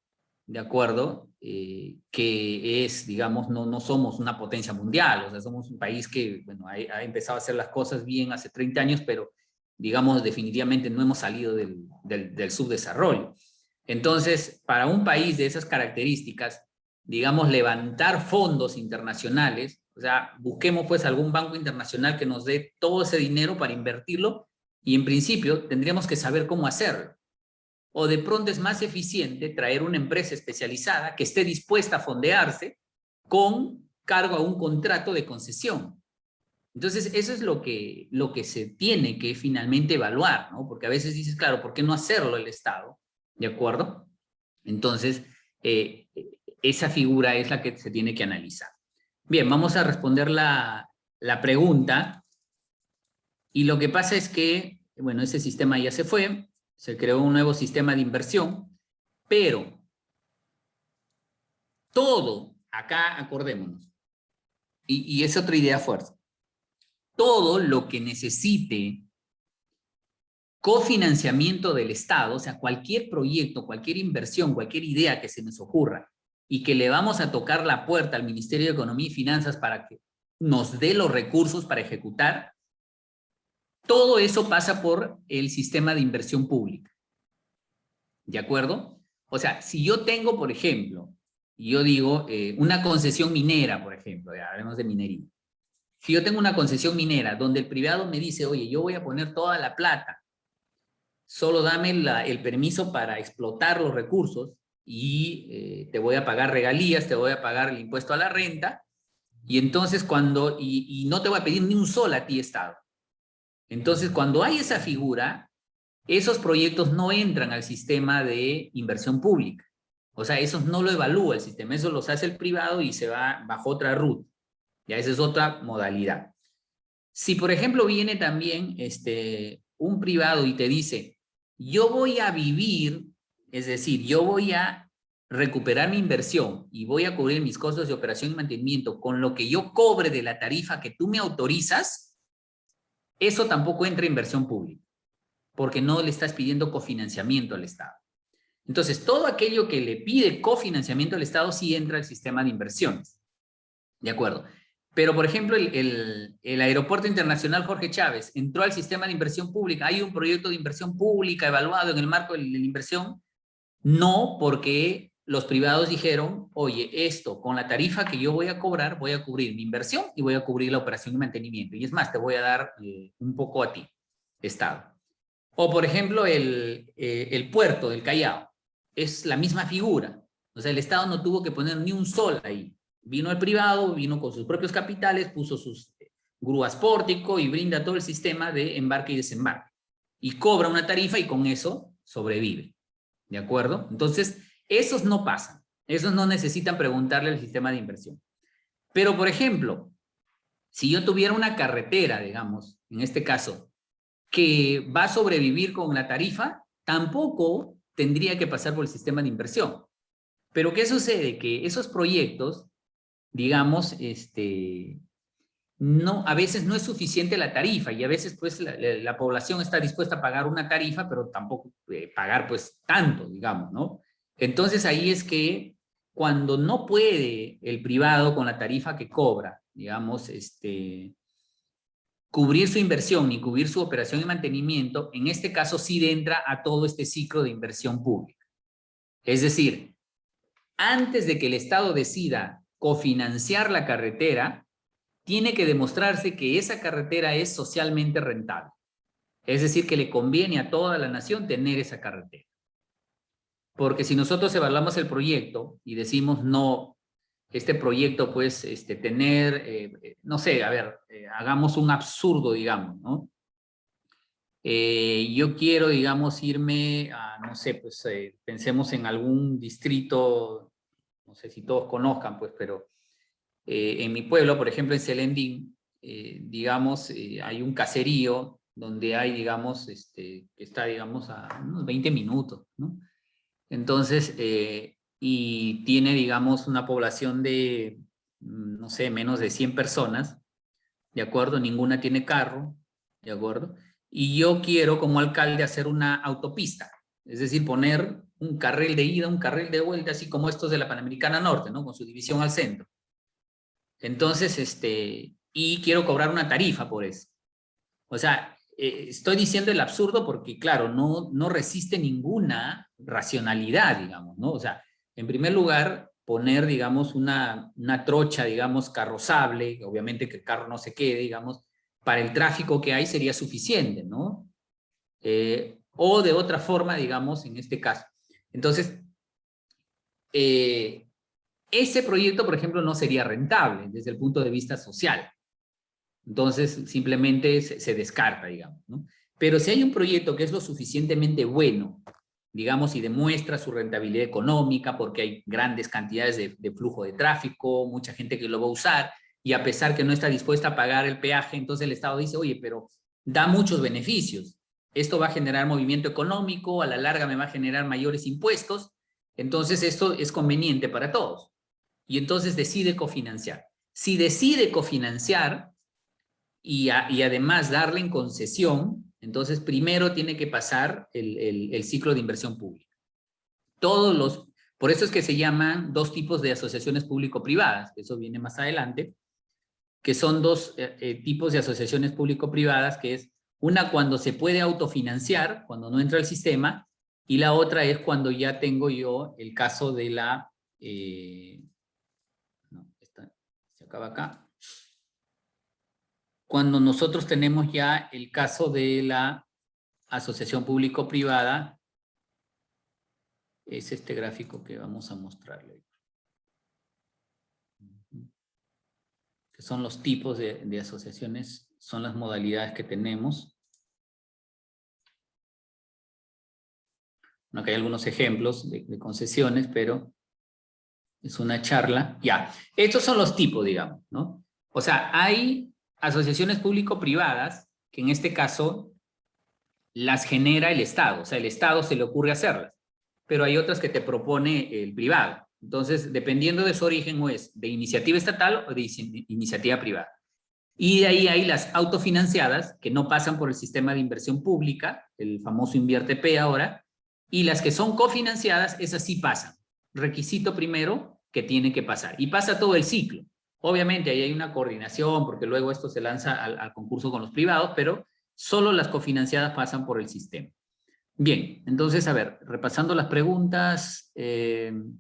¿de acuerdo? Que es, digamos, no somos una potencia mundial, o sea, somos un país que, bueno, ha empezado a hacer las cosas bien hace 30 años, pero, digamos, definitivamente no hemos salido del subdesarrollo. Entonces, para un país de esas características, digamos, levantar fondos internacionales, o sea, busquemos pues algún banco internacional que nos dé todo ese dinero para invertirlo, y en principio tendríamos que saber cómo hacerlo. O de pronto es más eficiente traer una empresa especializada que esté dispuesta a fondearse con cargo a un contrato de concesión. Entonces, eso es lo que se tiene que finalmente evaluar, ¿no? Porque a veces dices, claro, ¿por qué no hacerlo el Estado? ¿De acuerdo? Entonces, esa figura es la que se tiene que analizar. Bien, vamos a responder la pregunta. Y lo que pasa es que, bueno, ese sistema ya se fue, se creó un nuevo sistema de inversión, pero todo, acá acordémonos, y es otra idea fuerte, todo lo que necesite cofinanciamiento del Estado, o sea, cualquier proyecto, cualquier inversión, cualquier idea que se nos ocurra, y que le vamos a tocar la puerta al Ministerio de Economía y Finanzas para que nos dé los recursos para ejecutar, todo eso pasa por el sistema de inversión pública. ¿De acuerdo? O sea, si yo tengo, por ejemplo, yo digo, una concesión minera, por ejemplo, ya hablemos de minería. Si yo tengo una concesión minera donde el privado me dice, oye, yo voy a poner toda la plata, solo dame el permiso para explotar los recursos y te voy a pagar regalías, te voy a pagar el impuesto a la renta, y entonces cuando, y no te voy a pedir ni un sol a ti, Estado. Entonces, cuando hay esa figura, esos proyectos no entran al sistema de inversión pública. O sea, esos no lo evalúa el sistema, eso los hace el privado y se va bajo otra ruta. Ya esa es otra modalidad. Si, por ejemplo, viene también un privado y te dice, yo voy a vivir, es decir, yo voy a recuperar mi inversión y voy a cubrir mis costos de operación y mantenimiento con lo que yo cobre de la tarifa que tú me autorizas, eso tampoco entra en inversión pública, porque no le estás pidiendo cofinanciamiento al Estado. Entonces, todo aquello que le pide cofinanciamiento al Estado sí entra al sistema de inversiones. ¿De acuerdo? Pero, por ejemplo, el Aeropuerto Internacional Jorge Chávez entró al sistema de inversión pública. ¿Hay un proyecto de inversión pública evaluado en el marco de la inversión? No, porque los privados dijeron, oye, esto con la tarifa que yo voy a cobrar, voy a cubrir mi inversión y voy a cubrir la operación y mantenimiento. Y es más, te voy a dar un poco a ti, Estado. O, por ejemplo, el puerto del Callao. Es la misma figura. O sea, el Estado no tuvo que poner ni un sol ahí. Vino el privado, vino con sus propios capitales, puso sus grúas pórtico y brinda todo el sistema de embarque y desembarque. Y cobra una tarifa y con eso sobrevive. ¿De acuerdo? Entonces, esos no pasan. Esos no necesitan preguntarle al sistema de inversión. Pero, por ejemplo, si yo tuviera una carretera, digamos, en este caso, que va a sobrevivir con la tarifa, tampoco tendría que pasar por el sistema de inversión. Pero ¿qué sucede? Que esos proyectos, digamos, no, a veces no es suficiente la tarifa y a veces pues la población está dispuesta a pagar una tarifa, pero tampoco pagar pues tanto, digamos, ¿no? Entonces ahí es que cuando no puede el privado con la tarifa que cobra, digamos, cubrir su inversión ni cubrir su operación y mantenimiento, en este caso sí entra a todo este ciclo de inversión pública. Es decir, antes de que el Estado decida cofinanciar la carretera, tiene que demostrarse que esa carretera es socialmente rentable. Es decir, que le conviene a toda la nación tener esa carretera. Porque si nosotros evaluamos el proyecto y decimos, no, este proyecto, pues, tener, no sé, a ver, hagamos un absurdo, digamos, ¿no? Yo quiero, digamos, irme a, no sé, pues, pensemos en algún distrito, no sé si todos conozcan, pues, pero en mi pueblo, por ejemplo, en Selendín, digamos, hay un caserío donde hay, digamos, que está, digamos, a unos 20 minutos, ¿no? Entonces, y tiene, digamos, una población de, no sé, menos de 100 personas, ¿de acuerdo? Ninguna tiene carro, ¿de acuerdo? Y yo quiero, como alcalde, hacer una autopista, es decir, poner un carril de ida, un carril de vuelta, así como estos de la Panamericana Norte, ¿no? Con su división al centro. Entonces, y quiero cobrar una tarifa por eso. O sea, estoy diciendo el absurdo porque, claro, no resiste ninguna racionalidad, digamos, ¿no? O sea, en primer lugar, poner, digamos, una trocha, digamos, carrozable, obviamente que el carro no se quede, digamos, para el tráfico que hay sería suficiente, ¿no? O de otra forma, digamos, en este caso. Entonces, ese proyecto, por ejemplo, no sería rentable desde el punto de vista social. Entonces, simplemente se descarta, digamos, ¿no? Pero si hay un proyecto que es lo suficientemente bueno, digamos, y demuestra su rentabilidad económica, porque hay grandes cantidades de flujo de tráfico, mucha gente que lo va a usar, y a pesar que no está dispuesta a pagar el peaje, entonces el Estado dice, oye, pero da muchos beneficios. Esto va a generar movimiento económico, a la larga me va a generar mayores impuestos, entonces esto es conveniente para todos. Y entonces decide cofinanciar. Si decide cofinanciar, y además darle en concesión, entonces primero tiene que pasar el ciclo de inversión pública. Por eso es que se llaman dos tipos de asociaciones público-privadas, eso viene más adelante, que son dos tipos de asociaciones público-privadas, que es una cuando se puede autofinanciar, cuando no entra el sistema, y la otra es cuando ya tengo yo el caso de la... no, esta se acaba acá. Cuando nosotros tenemos ya el caso de la asociación público-privada, es este gráfico que vamos a mostrarle. Que son los tipos de asociaciones, son las modalidades que tenemos. Bueno, acá hay algunos ejemplos de concesiones, pero es una charla. Ya, estos son los tipos, digamos, ¿no? O sea, hay asociaciones público-privadas que en este caso las genera el Estado, o sea, el Estado se le ocurre hacerlas, pero hay otras que te propone el privado. Entonces, dependiendo de su origen, o es de iniciativa estatal o de iniciativa privada. Y de ahí hay las autofinanciadas, que no pasan por el sistema de inversión pública, el famoso InvierteP ahora, y las que son cofinanciadas, esas sí pasan. Requisito primero que tiene que pasar. Y pasa todo el ciclo. Obviamente ahí hay una coordinación, porque luego esto se lanza al concurso con los privados, pero solo las cofinanciadas pasan por el sistema. Bien, entonces, a ver, repasando las preguntas. En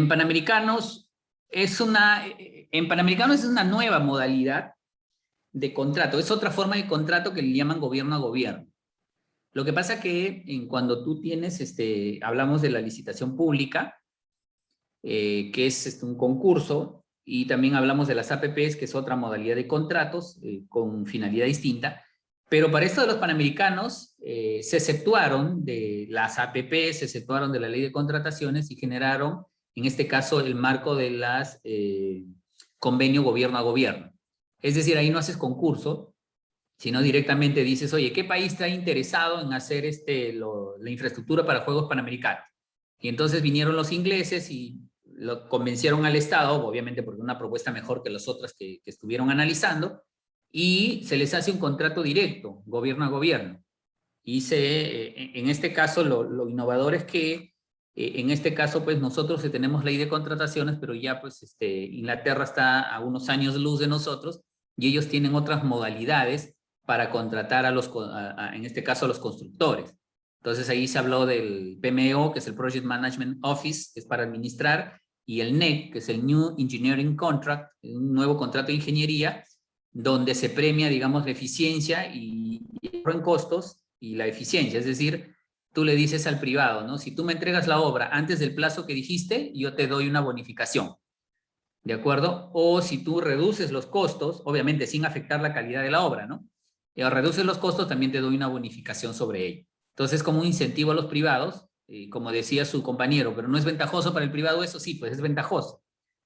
Panamericanos es una nueva modalidad de contrato. Es otra forma de contrato que le llaman gobierno a gobierno. Lo que pasa que cuando tú tienes, hablamos de la licitación pública, que es un concurso, y también hablamos de las APPs, que es otra modalidad de contratos con finalidad distinta, pero para esto de los Panamericanos se exceptuaron de las APPs, se exceptuaron de la ley de contrataciones y generaron, en este caso, el marco de las convenio gobierno a gobierno. Es decir, ahí no haces concurso, sino directamente dices, oye, ¿qué país está interesado en hacer la infraestructura para Juegos Panamericanos? Y entonces vinieron los ingleses y lo convencieron al Estado, obviamente porque una propuesta mejor que las otras que estuvieron analizando, y se les hace un contrato directo, gobierno a gobierno. Y en este caso, lo innovador es que, en este caso, pues nosotros tenemos ley de contrataciones, pero ya pues Inglaterra está a unos años luz de nosotros, y ellos tienen otras modalidades para contratar en este caso a los constructores. Entonces ahí se habló del PMO, que es el Project Management Office, que es para administrar, y el NEC, que es el New Engineering Contract, un nuevo contrato de ingeniería, donde se premia, digamos, la eficiencia y en costos y la eficiencia. Es decir, tú le dices al privado, ¿no? Si tú me entregas la obra antes del plazo que dijiste, yo te doy una bonificación. ¿De acuerdo? O si tú reduces los costos, obviamente sin afectar la calidad de la obra, ¿no? Y al reducir los costos también te doy una bonificación sobre ello. Entonces, como un incentivo a los privados, como decía su compañero, pero no es ventajoso para el privado, eso sí, pues es ventajoso.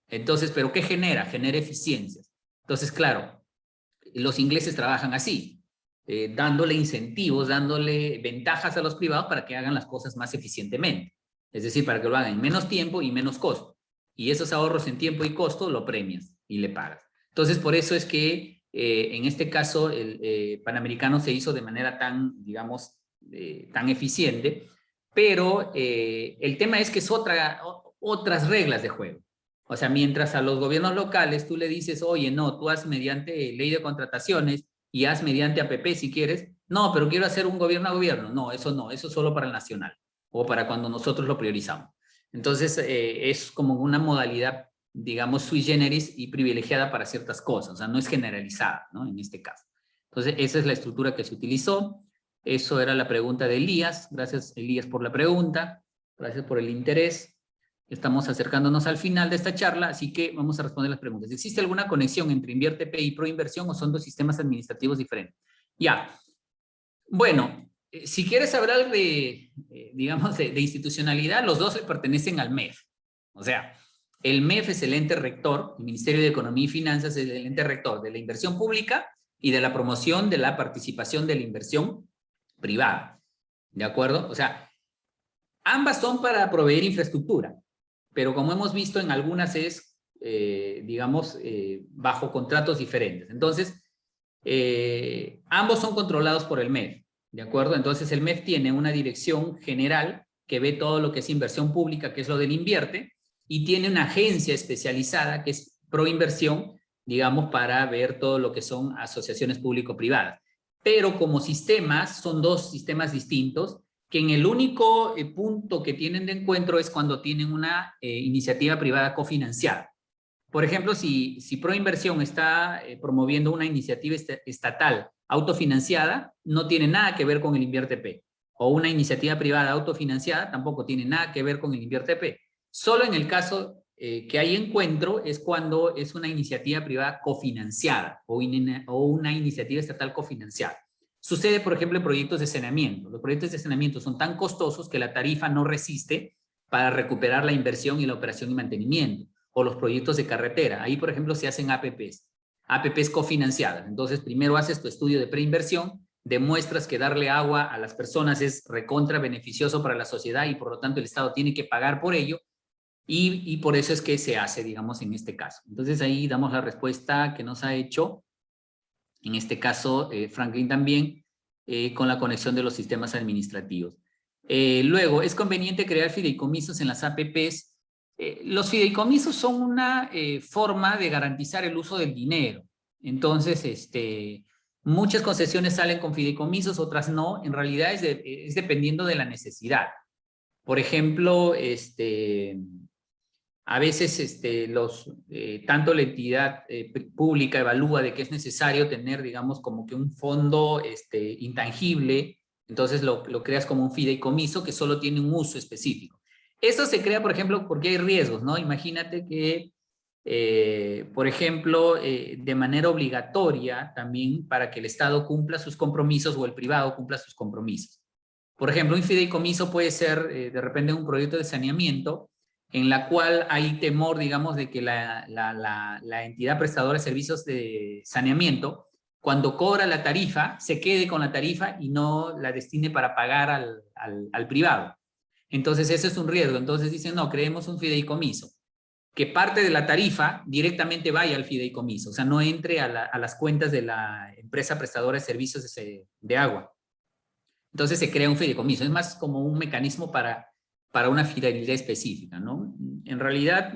Entonces, ¿pero qué genera? Genera eficiencias. Entonces, claro, los ingleses trabajan así, dándole incentivos, dándole ventajas a los privados para que hagan las cosas más eficientemente. Es decir, para que lo hagan en menos tiempo y menos costo. Y esos ahorros en tiempo y costo lo premias y le pagas. Entonces, por eso es que en este caso el Panamericano se hizo de manera tan, digamos, tan eficiente, pero el tema es que es otras reglas de juego. O sea, mientras a los gobiernos locales tú le dices, oye, no, tú haz mediante ley de contrataciones y haz mediante APP si quieres, no, pero quiero hacer un gobierno a gobierno. No, eso es solo para el nacional o para cuando nosotros lo priorizamos. Entonces, es como una modalidad, digamos, sui generis y privilegiada para ciertas cosas, o sea, no es generalizada, ¿no? En este caso. Entonces, esa es la estructura que se utilizó. Eso era la pregunta de Elías. Gracias, Elías, por la pregunta. Gracias por el interés. Estamos acercándonos al final de esta charla, así que vamos a responder las preguntas. ¿Existe alguna conexión entre InvierteP y Proinversión o son dos sistemas administrativos diferentes? Ya. Bueno, si quieres hablar de, digamos, de institucionalidad, los dos le pertenecen al MEF. O sea, el MEF es el ente rector, el Ministerio de Economía y Finanzas es el ente rector de la inversión pública y de la promoción de la participación de la inversión privada. ¿De acuerdo? O sea, ambas son para proveer infraestructura, pero como hemos visto en algunas es, digamos, bajo contratos diferentes. Entonces, ambos son controlados por el MEF, ¿de acuerdo? Entonces el MEF tiene una dirección general que ve todo lo que es inversión pública, que es lo del Invierte, y tiene una agencia especializada que es Proinversión, digamos, para ver todo lo que son asociaciones público-privadas. Pero como sistemas, son dos sistemas distintos, que en el único punto que tienen de encuentro es cuando tienen una iniciativa privada cofinanciada. Por ejemplo, si Proinversión está promoviendo una iniciativa estatal autofinanciada, no tiene nada que ver con el InvierteP. O una iniciativa privada autofinanciada tampoco tiene nada que ver con el InvierteP. Solo en el caso que hay encuentro es cuando es una iniciativa privada cofinanciada o una iniciativa estatal cofinanciada. Sucede, por ejemplo, en proyectos de saneamiento. Los proyectos de saneamiento son tan costosos que la tarifa no resiste para recuperar la inversión y la operación y mantenimiento. O los proyectos de carretera. Ahí, por ejemplo, se hacen APPs cofinanciadas. Entonces, primero haces tu estudio de preinversión, demuestras que darle agua a las personas es recontra beneficioso para la sociedad y por lo tanto el Estado tiene que pagar por ello y por eso es que se hace, digamos, en este caso. Entonces, ahí damos la respuesta que nos ha hecho en este caso Franklin también, con la conexión de los sistemas administrativos. Luego, ¿es conveniente crear fideicomisos en las APPs? Los fideicomisos son una forma de garantizar el uso del dinero. Entonces, muchas concesiones salen con fideicomisos, otras no. En realidad es dependiendo de la necesidad. Por ejemplo, a veces tanto la entidad pública evalúa de que es necesario tener, digamos, como que un fondo intangible, entonces lo creas como un fideicomiso que solo tiene un uso específico. Eso se crea, por ejemplo, porque hay riesgos, ¿no? Imagínate que, por ejemplo, de manera obligatoria también para que el Estado cumpla sus compromisos o el privado cumpla sus compromisos. Por ejemplo, un fideicomiso puede ser, de repente, un proyecto de saneamiento en la cual hay temor, digamos, de que la entidad prestadora de servicios de saneamiento, cuando cobra la tarifa, se quede con la tarifa y no la destine para pagar al privado. Entonces, ese es un riesgo. Entonces dicen, no, creemos un fideicomiso, que parte de la tarifa directamente vaya al fideicomiso, o sea, no entre a las cuentas de la empresa prestadora de servicios de agua. Entonces se crea un fideicomiso, es más como un mecanismo para una finalidad específica, ¿no? En realidad,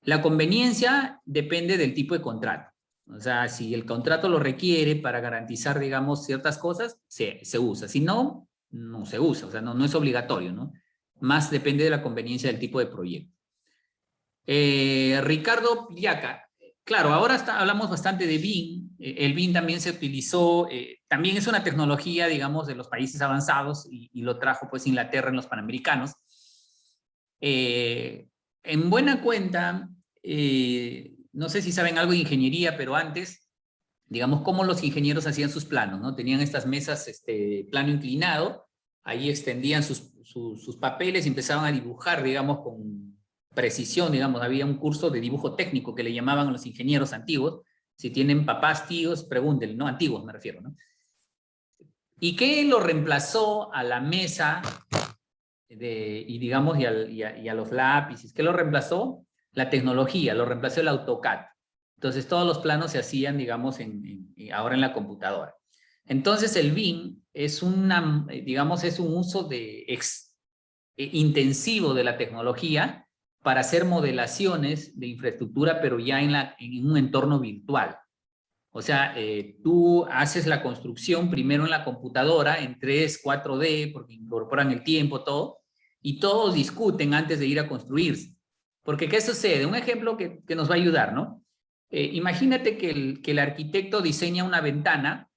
la conveniencia depende del tipo de contrato. O sea, si el contrato lo requiere para garantizar, digamos, ciertas cosas, se usa. Si no, no se usa. O sea, no es obligatorio, ¿no? Más depende de la conveniencia del tipo de proyecto. Ricardo Pillaca. Claro, ahora hablamos bastante de BIM. El BIM también se utilizó, también es una tecnología, digamos, de los países avanzados y lo trajo pues Inglaterra en los Panamericanos. En buena cuenta, no sé si saben algo de ingeniería, pero antes, digamos, cómo los ingenieros hacían sus planos, ¿no? Tenían estas mesas, plano inclinado, ahí extendían sus papeles y empezaban a dibujar, digamos, con precisión, digamos, había un curso de dibujo técnico que le llamaban a los ingenieros antiguos. Si tienen papás, tíos, pregúntenle, ¿no? Antiguos me refiero, ¿no? ¿Y qué lo reemplazó a la mesa y digamos, y a los lápices? ¿Qué lo reemplazó? La tecnología, lo reemplazó el AutoCAD. Entonces todos los planos se hacían, digamos, ahora en la computadora. Entonces el BIM es digamos, es un uso intensivo de la tecnología para hacer modelaciones de infraestructura, pero ya en un entorno virtual. O sea, tú haces la construcción primero en la computadora, en 3, 4D, porque incorporan el tiempo, todo, y todos discuten antes de ir a construirse. Porque, ¿qué sucede? Un ejemplo que nos va a ayudar, ¿no? Imagínate que el arquitecto diseña una ventana,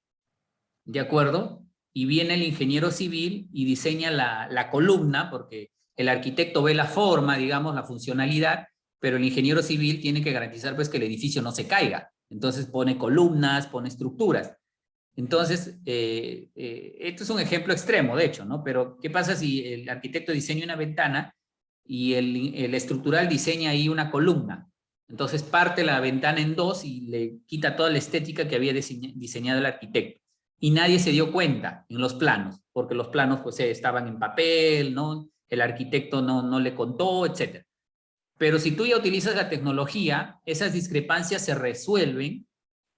¿de acuerdo? Y viene el ingeniero civil y diseña la columna, porque el arquitecto ve la forma, digamos, la funcionalidad, pero el ingeniero civil tiene que garantizar pues que el edificio no se caiga. Entonces pone columnas, pone estructuras. Entonces, esto es un ejemplo extremo, de hecho, ¿no? Pero, ¿qué pasa si el arquitecto diseña una ventana y el estructural diseña ahí una columna? Entonces parte la ventana en dos y le quita toda la estética que había diseñado el arquitecto. Y nadie se dio cuenta en los planos, porque los planos pues estaban en papel, ¿no? El arquitecto no le contó, etc. Pero si tú ya utilizas la tecnología, esas discrepancias se resuelven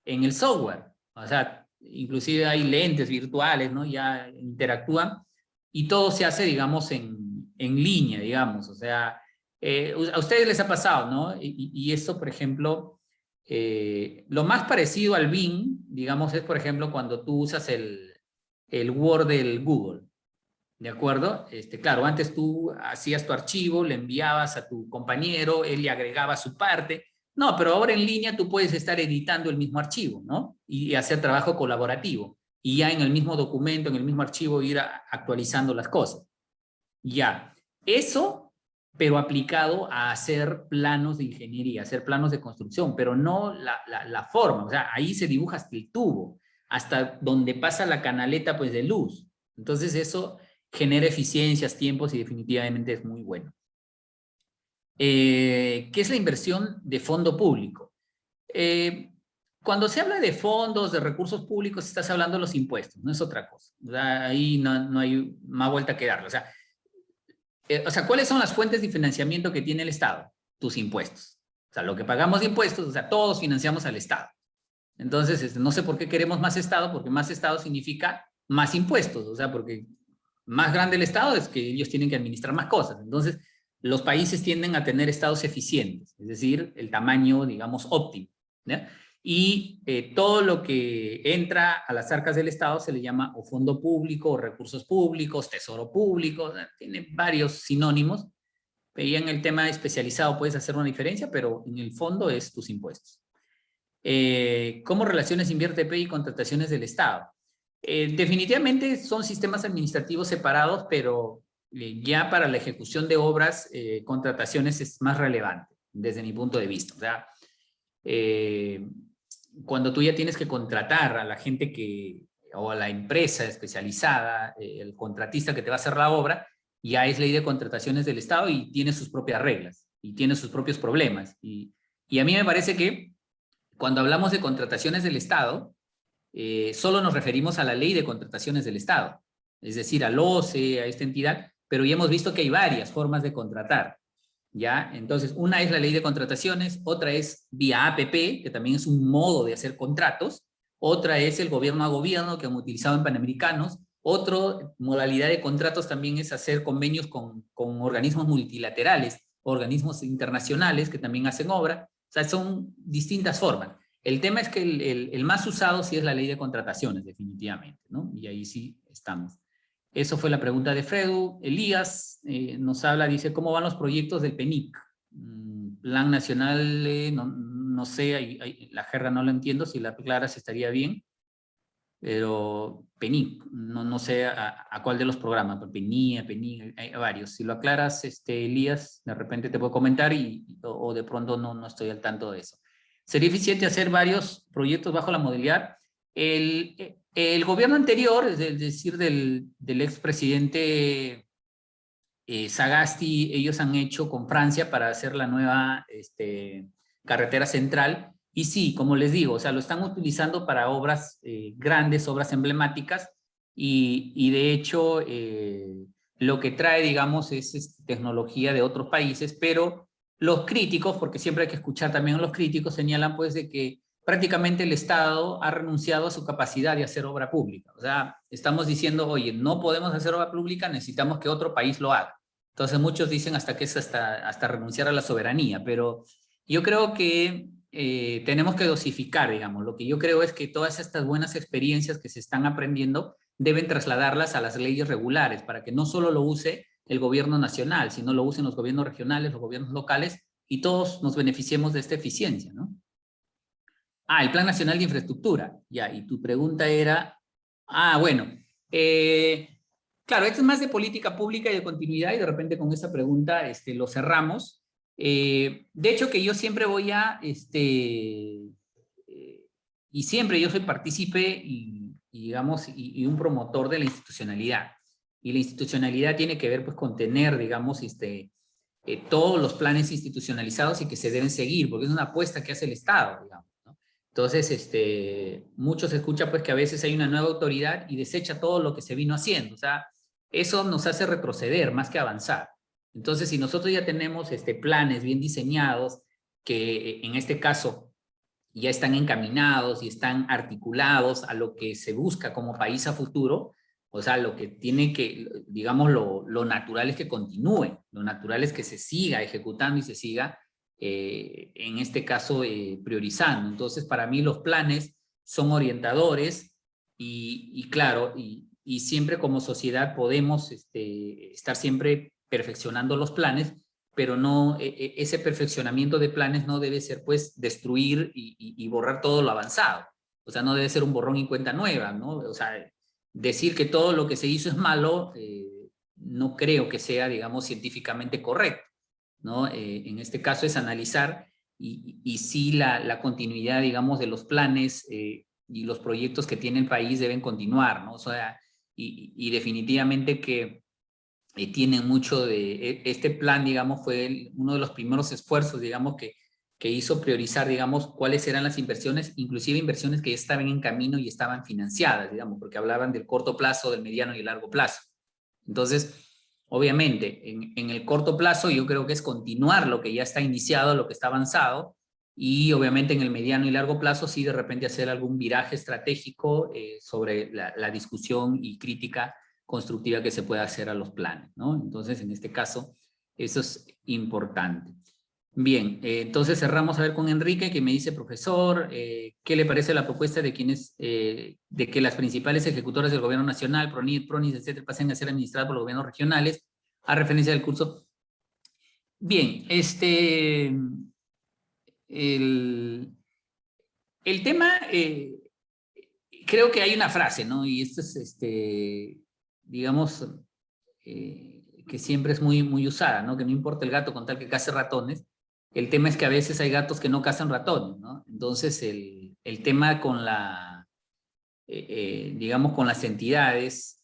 en el software. O sea, inclusive hay lentes virtuales, ¿no? Ya interactúan y todo se hace, digamos, en línea, digamos. O sea, a ustedes les ha pasado, ¿no? Y eso, por ejemplo, lo más parecido al BIM, digamos, es, por ejemplo, cuando tú usas el Word del Google. ¿De acuerdo? Claro, antes tú hacías tu archivo, le enviabas a tu compañero, él le agregaba su parte. No, pero ahora en línea tú puedes estar editando el mismo archivo, ¿no? Y hacer trabajo colaborativo. Y ya en el mismo documento, en el mismo archivo, ir actualizando las cosas. Ya. Eso, pero aplicado a hacer planos de ingeniería, hacer planos de construcción, pero no la forma. O sea, ahí se dibuja hasta el tubo, hasta donde pasa la canaleta pues, de luz. Entonces eso genera eficiencias, tiempos y definitivamente es muy bueno. ¿Qué es la inversión de fondo público? Cuando se habla de fondos, de recursos públicos, estás hablando de los impuestos, no es otra cosa. O sea, ahí no hay más vuelta que darle. O sea, ¿cuáles son las fuentes de financiamiento que tiene el Estado? Tus impuestos. O sea, lo que pagamos de impuestos, o sea, todos financiamos al Estado. Entonces, no sé por qué queremos más Estado, porque más Estado significa más impuestos, o sea, porque más grande el Estado es que ellos tienen que administrar más cosas. Entonces, los países tienden a tener estados eficientes, es decir, el tamaño, digamos, óptimo, ¿ya? Y todo lo que entra a las arcas del Estado se le llama o fondo público, o recursos públicos, tesoro público, o sea, tiene varios sinónimos. Y en el tema especializado puedes hacer una diferencia, pero en el fondo es tus impuestos. ¿Cómo relaciones invierte PEI y contrataciones del Estado? Definitivamente son sistemas administrativos separados, pero ya para la ejecución de obras, contrataciones es más relevante, desde mi punto de vista. O sea, cuando tú ya tienes que contratar a la gente o a la empresa especializada, el contratista que te va a hacer la obra, ya es ley de contrataciones del Estado y tiene sus propias reglas y tiene sus propios problemas. Y a mí me parece que cuando hablamos de contrataciones del Estado, solo nos referimos a la ley de contrataciones del Estado, es decir, al OCE, a esta entidad, pero ya hemos visto que hay varias formas de contratar, ¿ya? Entonces, una es la ley de contrataciones, otra es vía APP, que también es un modo de hacer contratos, otra es el gobierno a gobierno, que han utilizado en Panamericanos, otra modalidad de contratos también es hacer convenios con organismos multilaterales, organismos internacionales que también hacen obra. O sea, son distintas formas. El tema es que el más usado sí es la ley de contrataciones, definitivamente, ¿no? Y ahí sí estamos. Eso fue la pregunta de Fredu. Elías nos habla, dice, ¿cómo van los proyectos del PENIC? Plan Nacional, no sé, la jerga no la entiendo, si la aclaras estaría bien, pero PENIC, no sé a cuál de los programas, PENIA, PENIC, hay varios. Si lo aclaras, Elías, de repente te puedo comentar o de pronto no estoy al tanto de eso. ¿Sería eficiente hacer varios proyectos bajo la modalidad? El gobierno anterior, es decir, del expresidente Sagasti, ellos han hecho con Francia para hacer la nueva carretera central. Y sí, como les digo, o sea, lo están utilizando para obras grandes, obras emblemáticas, y de hecho lo que trae, digamos, es tecnología de otros países, pero los críticos, porque siempre hay que escuchar también a los críticos, señalan pues de que prácticamente el Estado ha renunciado a su capacidad de hacer obra pública. O sea, estamos diciendo, oye, no podemos hacer obra pública, necesitamos que otro país lo haga. Entonces muchos dicen hasta que es hasta renunciar a la soberanía, pero yo creo que tenemos que dosificar, digamos. Lo que yo creo es que todas estas buenas experiencias que se están aprendiendo deben trasladarlas a las leyes regulares para que no solo lo use el gobierno nacional, sino lo usen los gobiernos regionales, los gobiernos locales, y todos nos beneficiemos de esta eficiencia, ¿no? Ah, el Plan Nacional de Infraestructura. Ya, y tu pregunta era... Ah, bueno. Claro, esto es más de política pública y de continuidad, y de repente con esta pregunta lo cerramos. De hecho, que yo siempre voy a... y siempre yo soy partícipe digamos, un promotor de la institucionalidad. Y la institucionalidad tiene que ver pues, con tener, digamos, todos los planes institucionalizados y que se deben seguir, porque es una apuesta que hace el Estado, digamos, ¿no? Entonces, mucho se escucha pues que a veces hay una nueva autoridad y desecha todo lo que se vino haciendo. O sea, eso nos hace retroceder más que avanzar. Entonces, si nosotros ya tenemos planes bien diseñados, que en este caso ya están encaminados y están articulados a lo que se busca como país a futuro, o sea, lo que tiene que, digamos, lo natural es que continúe, lo natural es que se siga ejecutando y se siga, en este caso, priorizando. Entonces, para mí los planes son orientadores claro, y siempre como sociedad podemos estar siempre perfeccionando los planes, pero no, ese perfeccionamiento de planes no debe ser, pues, destruir y borrar todo lo avanzado. O sea, no debe ser un borrón y cuenta nueva, ¿no? O sea, decir que todo lo que se hizo es malo, no creo que sea, digamos, científicamente correcto, ¿no? En este caso es analizar sí la continuidad, digamos, de los planes y los proyectos que tiene el país deben continuar, ¿no? O sea, definitivamente que tienen mucho de... Este plan, digamos, fue uno de los primeros esfuerzos, digamos, que hizo priorizar, digamos, cuáles eran las inversiones, inclusive inversiones que ya estaban en camino y estaban financiadas, digamos, porque hablaban del corto plazo, del mediano y el largo plazo. Entonces, obviamente, en el corto plazo yo creo que es continuar lo que ya está iniciado, lo que está avanzado, y obviamente en el mediano y largo plazo sí de repente hacer algún viraje estratégico sobre la discusión y crítica constructiva que se pueda hacer a los planes, ¿no? Entonces, en este caso, eso es importante. Bien, entonces cerramos a ver con Enrique, que me dice, profesor, ¿qué le parece la propuesta de quienes, de que las principales ejecutoras del gobierno nacional, PRONIT, PRONIS, etcétera, pasen a ser administradas por los gobiernos regionales, a referencia del curso? Bien, el tema, creo que hay una frase, ¿no? Y esto es, digamos, que siempre es muy, muy usada, ¿no? Que no importa el gato con tal que case ratones. El tema es que a veces hay gatos que no cazan ratones, ¿no? Entonces, el tema con digamos, con las entidades,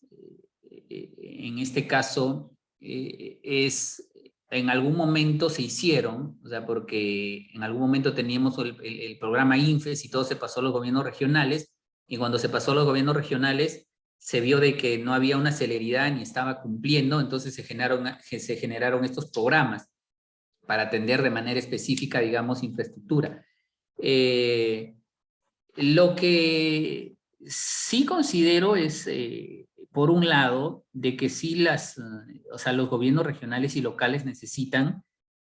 en este caso, en algún momento se hicieron, o sea, porque en algún momento teníamos el programa INFES y todo se pasó a los gobiernos regionales, y cuando se pasó a los gobiernos regionales, se vio de que no había una celeridad ni estaba cumpliendo, entonces se generaron estos programas para atender de manera específica, digamos, infraestructura. Lo que sí considero es, por un lado, de que sí o sea, los gobiernos regionales y locales necesitan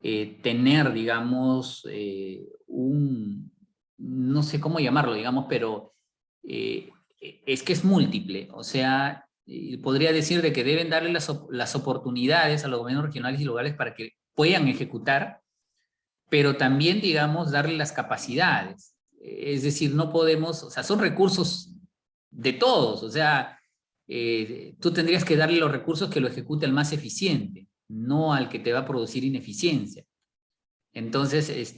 tener, digamos, no sé cómo llamarlo, digamos, pero es que es múltiple. O sea, podría decir de que deben darle las oportunidades a los gobiernos regionales y locales para que puedan ejecutar, pero también, digamos, darle las capacidades. Es decir, no podemos, o sea, son recursos de todos, o sea, tú tendrías que darle los recursos que lo ejecute al más eficiente, no al que te va a producir ineficiencia. Entonces,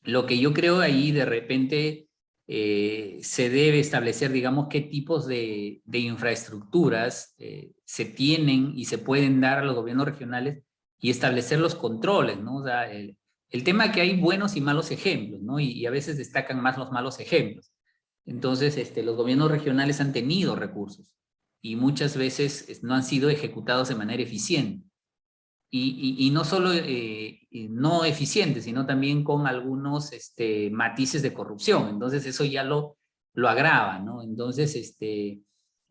lo que yo creo ahí de repente se debe establecer, digamos, qué tipos de infraestructuras se tienen y se pueden dar a los gobiernos regionales y establecer los controles, ¿no? O sea, el tema es que hay buenos y malos ejemplos, ¿no? Y a veces destacan más los malos ejemplos. Entonces, los gobiernos regionales han tenido recursos y muchas veces no han sido ejecutados de manera eficiente. y no solo no eficiente, sino también con algunos matices de corrupción. Entonces eso ya lo agrava, ¿no? Entonces,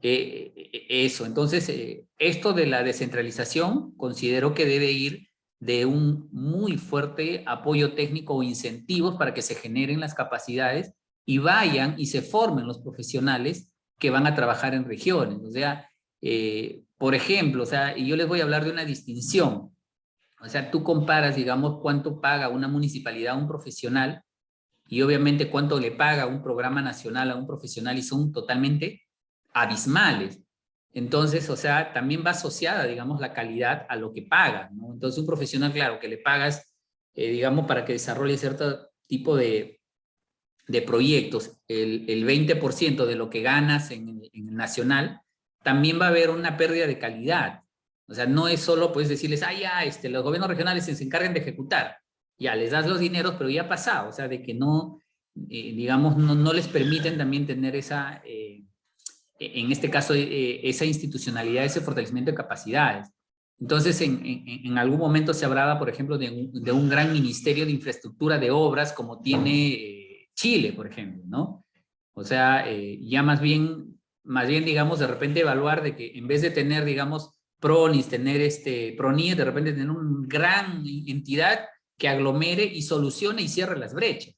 eso. Entonces, esto de la descentralización considero que debe ir de un muy fuerte apoyo técnico o incentivos para que se generen las capacidades y vayan y se formen los profesionales que van a trabajar en regiones. O sea, por ejemplo, o sea, y yo les voy a hablar de una distinción. O sea, tú comparas, digamos, cuánto paga una municipalidad a un profesional y obviamente cuánto le paga un programa nacional a un profesional y son totalmente abismales. Entonces, o sea, también va asociada, digamos, la calidad a lo que paga, ¿no? Entonces, un profesional, claro, que le pagas, digamos, para que desarrolle cierto tipo de proyectos, el 20% de lo que ganas en el nacional, también va a haber una pérdida de calidad. O sea, no es solo pues decirles, ah, ya, los gobiernos regionales se encargan de ejecutar, ya les das los dineros, pero ya ha pasado, o sea, de que no, digamos, no les permiten también tener esa, en este caso, esa institucionalidad, ese fortalecimiento de capacidades. Entonces, en algún momento se hablaba, por ejemplo, de un gran ministerio de infraestructura de obras como tiene Chile, por ejemplo, ¿no? O sea, ya más bien, digamos, de repente evaluar de que en vez de tener, digamos, PRONIS, tener PRONIES, de repente tener una gran entidad que aglomere y solucione y cierre las brechas.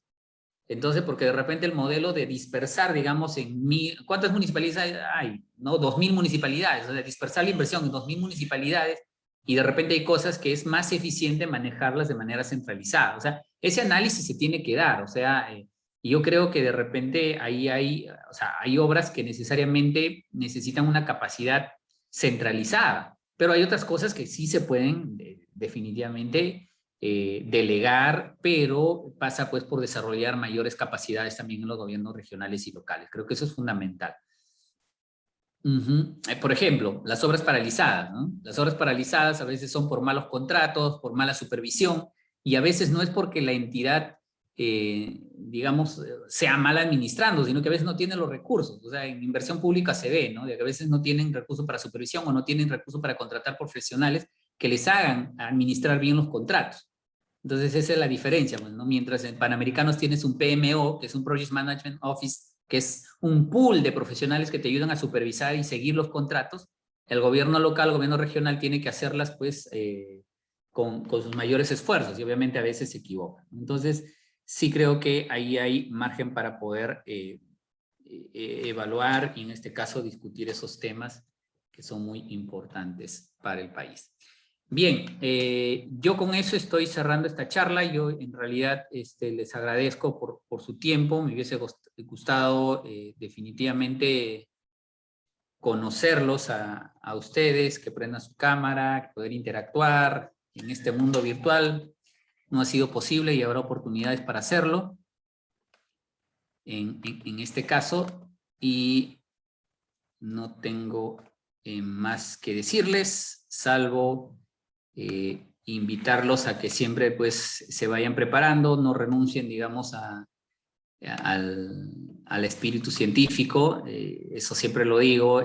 Entonces, porque de repente el modelo de dispersar, digamos, ¿cuántas municipalidades hay? ¿No? 2.000 municipalidades, o sea, dispersar la inversión en 2.000 municipalidades y de repente hay cosas que es más eficiente manejarlas de manera centralizada. O sea, ese análisis se tiene que dar, o sea, yo creo que de repente ahí o sea, hay obras que necesariamente necesitan una capacidad centralizada, pero hay otras cosas que sí se pueden definitivamente delegar, pero pasa pues por desarrollar mayores capacidades también en los gobiernos regionales y locales. Creo que eso es fundamental. Por ejemplo, las obras paralizadas, ¿no? Las obras paralizadas a veces son por malos contratos, por mala supervisión, y a veces no es porque la entidad, digamos, sea mal administrando, sino que a veces no tiene los recursos. O sea, en inversión pública se ve, ¿no? De que a veces no tienen recursos para supervisión o no tienen recursos para contratar profesionales que les hagan administrar bien los contratos. Entonces esa es la diferencia, pues, ¿no? Mientras en Panamericanos tienes un PMO, que es un Project Management Office, que es un pool de profesionales que te ayudan a supervisar y seguir los contratos, el gobierno local, el gobierno regional tiene que hacerlas pues con sus mayores esfuerzos y obviamente a veces se equivocan. Entonces sí creo que ahí hay margen para poder evaluar y en este caso discutir esos temas que son muy importantes para el país. Bien, yo con eso estoy cerrando esta charla. Yo en realidad les agradezco por su tiempo. Me hubiese gustado definitivamente conocerlos a ustedes, que prendan su cámara, poder interactuar en este mundo virtual. No ha sido posible y habrá oportunidades para hacerlo en este caso. Y no tengo más que decirles, salvo invitarlos a que siempre pues se vayan preparando, no renuncien, digamos, al espíritu científico, eso siempre lo digo,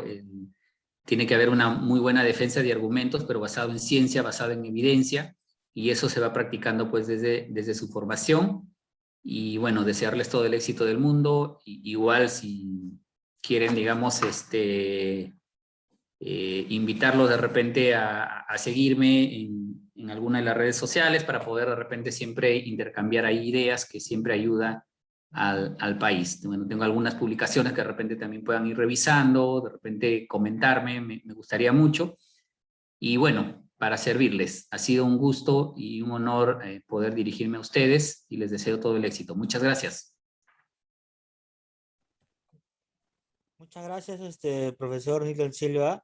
tiene que haber una muy buena defensa de argumentos, pero basado en ciencia, basado en evidencia, y eso se va practicando pues desde su formación, y bueno, desearles todo el éxito del mundo, igual si quieren, digamos, invitarlos de repente a seguirme en alguna de las redes sociales para poder de repente siempre intercambiar ahí ideas que siempre ayuda al país. Bueno, tengo algunas publicaciones que de repente también puedan ir revisando, de repente comentarme, me gustaría mucho. Y bueno, para servirles, ha sido un gusto y un honor poder dirigirme a ustedes y les deseo todo el éxito. Muchas gracias. Muchas gracias, profesor Nilton Silva.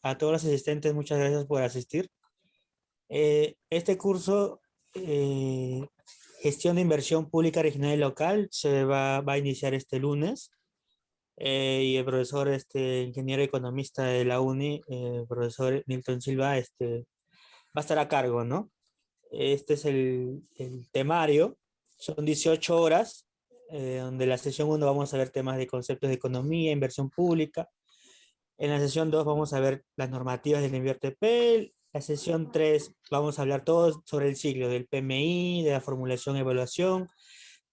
A todos los asistentes, muchas gracias por asistir. Este curso, Gestión de Inversión Pública Regional y Local, va a iniciar este lunes. Y el profesor, ingeniero economista de la UNI, profesor Nilton Silva, va a estar a cargo, ¿no? Este es el temario. Son 18 horas, donde en la sesión 1 vamos a ver temas de conceptos de economía, inversión pública. En la sesión 2 vamos a ver las normativas del INVIERTEPEL, La sesión 3 vamos a hablar todos sobre el ciclo del PMI, de la formulación y evaluación,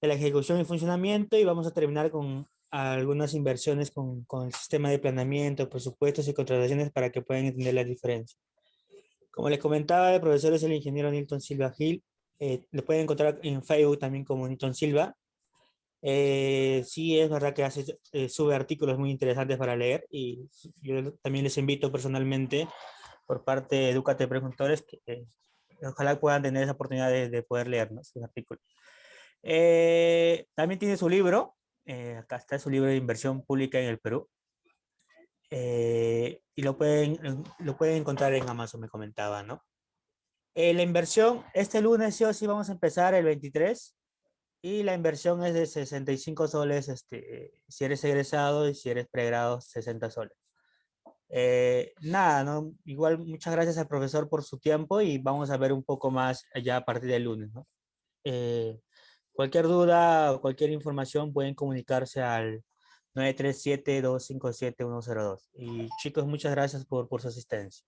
de la ejecución y funcionamiento, y vamos a terminar con algunas inversiones con el sistema de planeamiento, presupuestos y contrataciones para que puedan entender la diferencia. Como les comentaba, el profesor es el ingeniero Nilton Silva Gil. Lo pueden encontrar en Facebook también como Nilton Silva. Sí, es verdad que sube artículos muy interesantes para leer, y yo también les invito personalmente por parte de Edúcate Prejuntores que ojalá puedan tener esa oportunidad de poder leer, ¿no?, sus artículos. También tiene su libro, acá está su libro de inversión pública en el Perú, y lo pueden encontrar en Amazon, me comentaba, ¿no? La inversión, este lunes sí o sí vamos a empezar el 23, y la inversión es de 65 soles, si eres egresado, y si eres pregrado, 60 soles. Nada, ¿no? Igual muchas gracias al profesor por su tiempo, y vamos a ver un poco más allá a partir del lunes, ¿no? Eh, Cualquier duda o cualquier información pueden comunicarse al 937-257-102. Y chicos, muchas gracias por su asistencia.